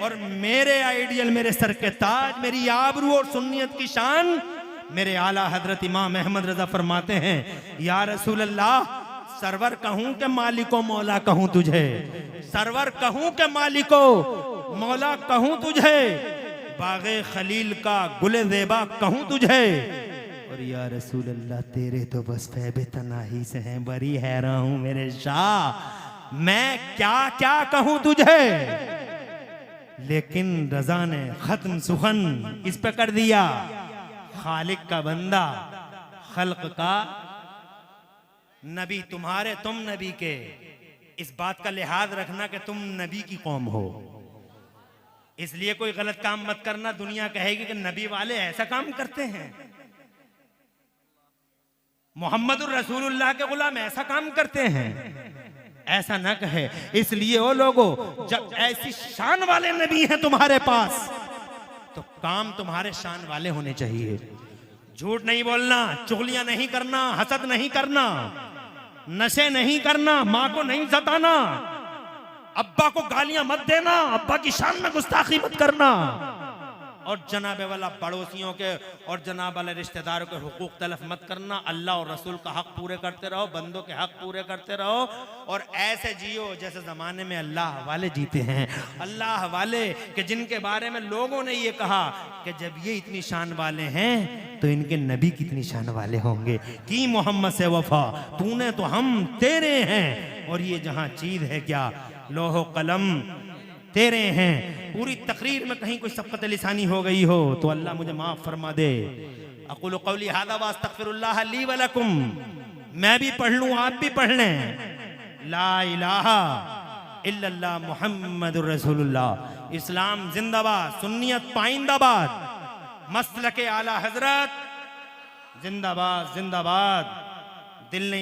और मेरे आइडियल, मेरे सर के ताज, मेरी आबरू और सुन्नियत की शान, मेरे आला हजरत इमाम अहमद रजा फरमाते हैं, या रसूल अल्लाह, सरवर कहूं के मालिको मौला कहूं तुझे, सरवर कहूं के मालिको मौला कहूं तुझे, बागे खलील का गुले ज़ेबा कहूं तुझे, और या रसूल अल्लाह तेरे तो बस फैबे तनाही से हैं, बड़ी हैरान हूं मेरे शाह, मैं क्या क्या कहूं तुझे। लेकिन रजा ने खत्म सुखन इस पे कर दिया, खालिक का बंदा, खल्क का नबी, तुम्हारे तुम नबी के, इस बात का लिहाज रखना कि तुम नबी की कौम हो, इसलिए कोई गलत काम मत करना। दुनिया कहेगी कि नबी वाले ऐसा काम करते हैं, मोहम्मदुर रसूलुल्लाह के गुलाम ऐसा काम करते हैं, ऐसा न कहे। इसलिए ओ लोगों, जब ऐसी शान वाले नबी हैं तुम्हारे पास, तो काम तुम्हारे शान वाले होने चाहिए। झूठ नहीं बोलना, चुगलियां नहीं करना, हसद नहीं करना, नशे नहीं करना, माँ को नहीं सताना, अब्बा को गालियां मत देना, अब्बा की शान में गुस्ताखी मत करना, और जनाबे वाला पड़ोसियों के और जनाब वाले रिश्तेदारों के हुकूक तलफ मत करना। अल्लाह और रसूल का हक पूरे करते रहो, बंदों के हक पूरे करते रहो, और ऐसे जियो जैसे ज़माने में अल्लाह वाले जीते हैं। अल्लाह वाले कि जिनके बारे में लोगों ने ये कहा कि जब ये इतनी शान वाले हैं तो इनके नबी कितनी शान वाले होंगे। कि मोहम्मद से वफा तूने तो हम तेरे हैं, और ये जहां चीज है क्या लोहो कलम तेरे हैं। पूरी तकरीर में कहीं कोई सबकत लिसानी हो गई हो तो अल्लाह मुझे माफ फरमा दे। अक़ुलु क़ौली हाज़ा व अस्तग़फ़िरुल्लाह ली व लकुम। मैं भी पढ़ लूं, आप भी पढ़ लें। ला इलाहा इल्लल्लाह मुहम्मदुर रसूलुल्लाह। इस्लाम जिंदाबाद, सुन्नियत पाइंदाबाद, मसलके आला हजरत जिंदाबाद जिंदाबाद। दिल नहीं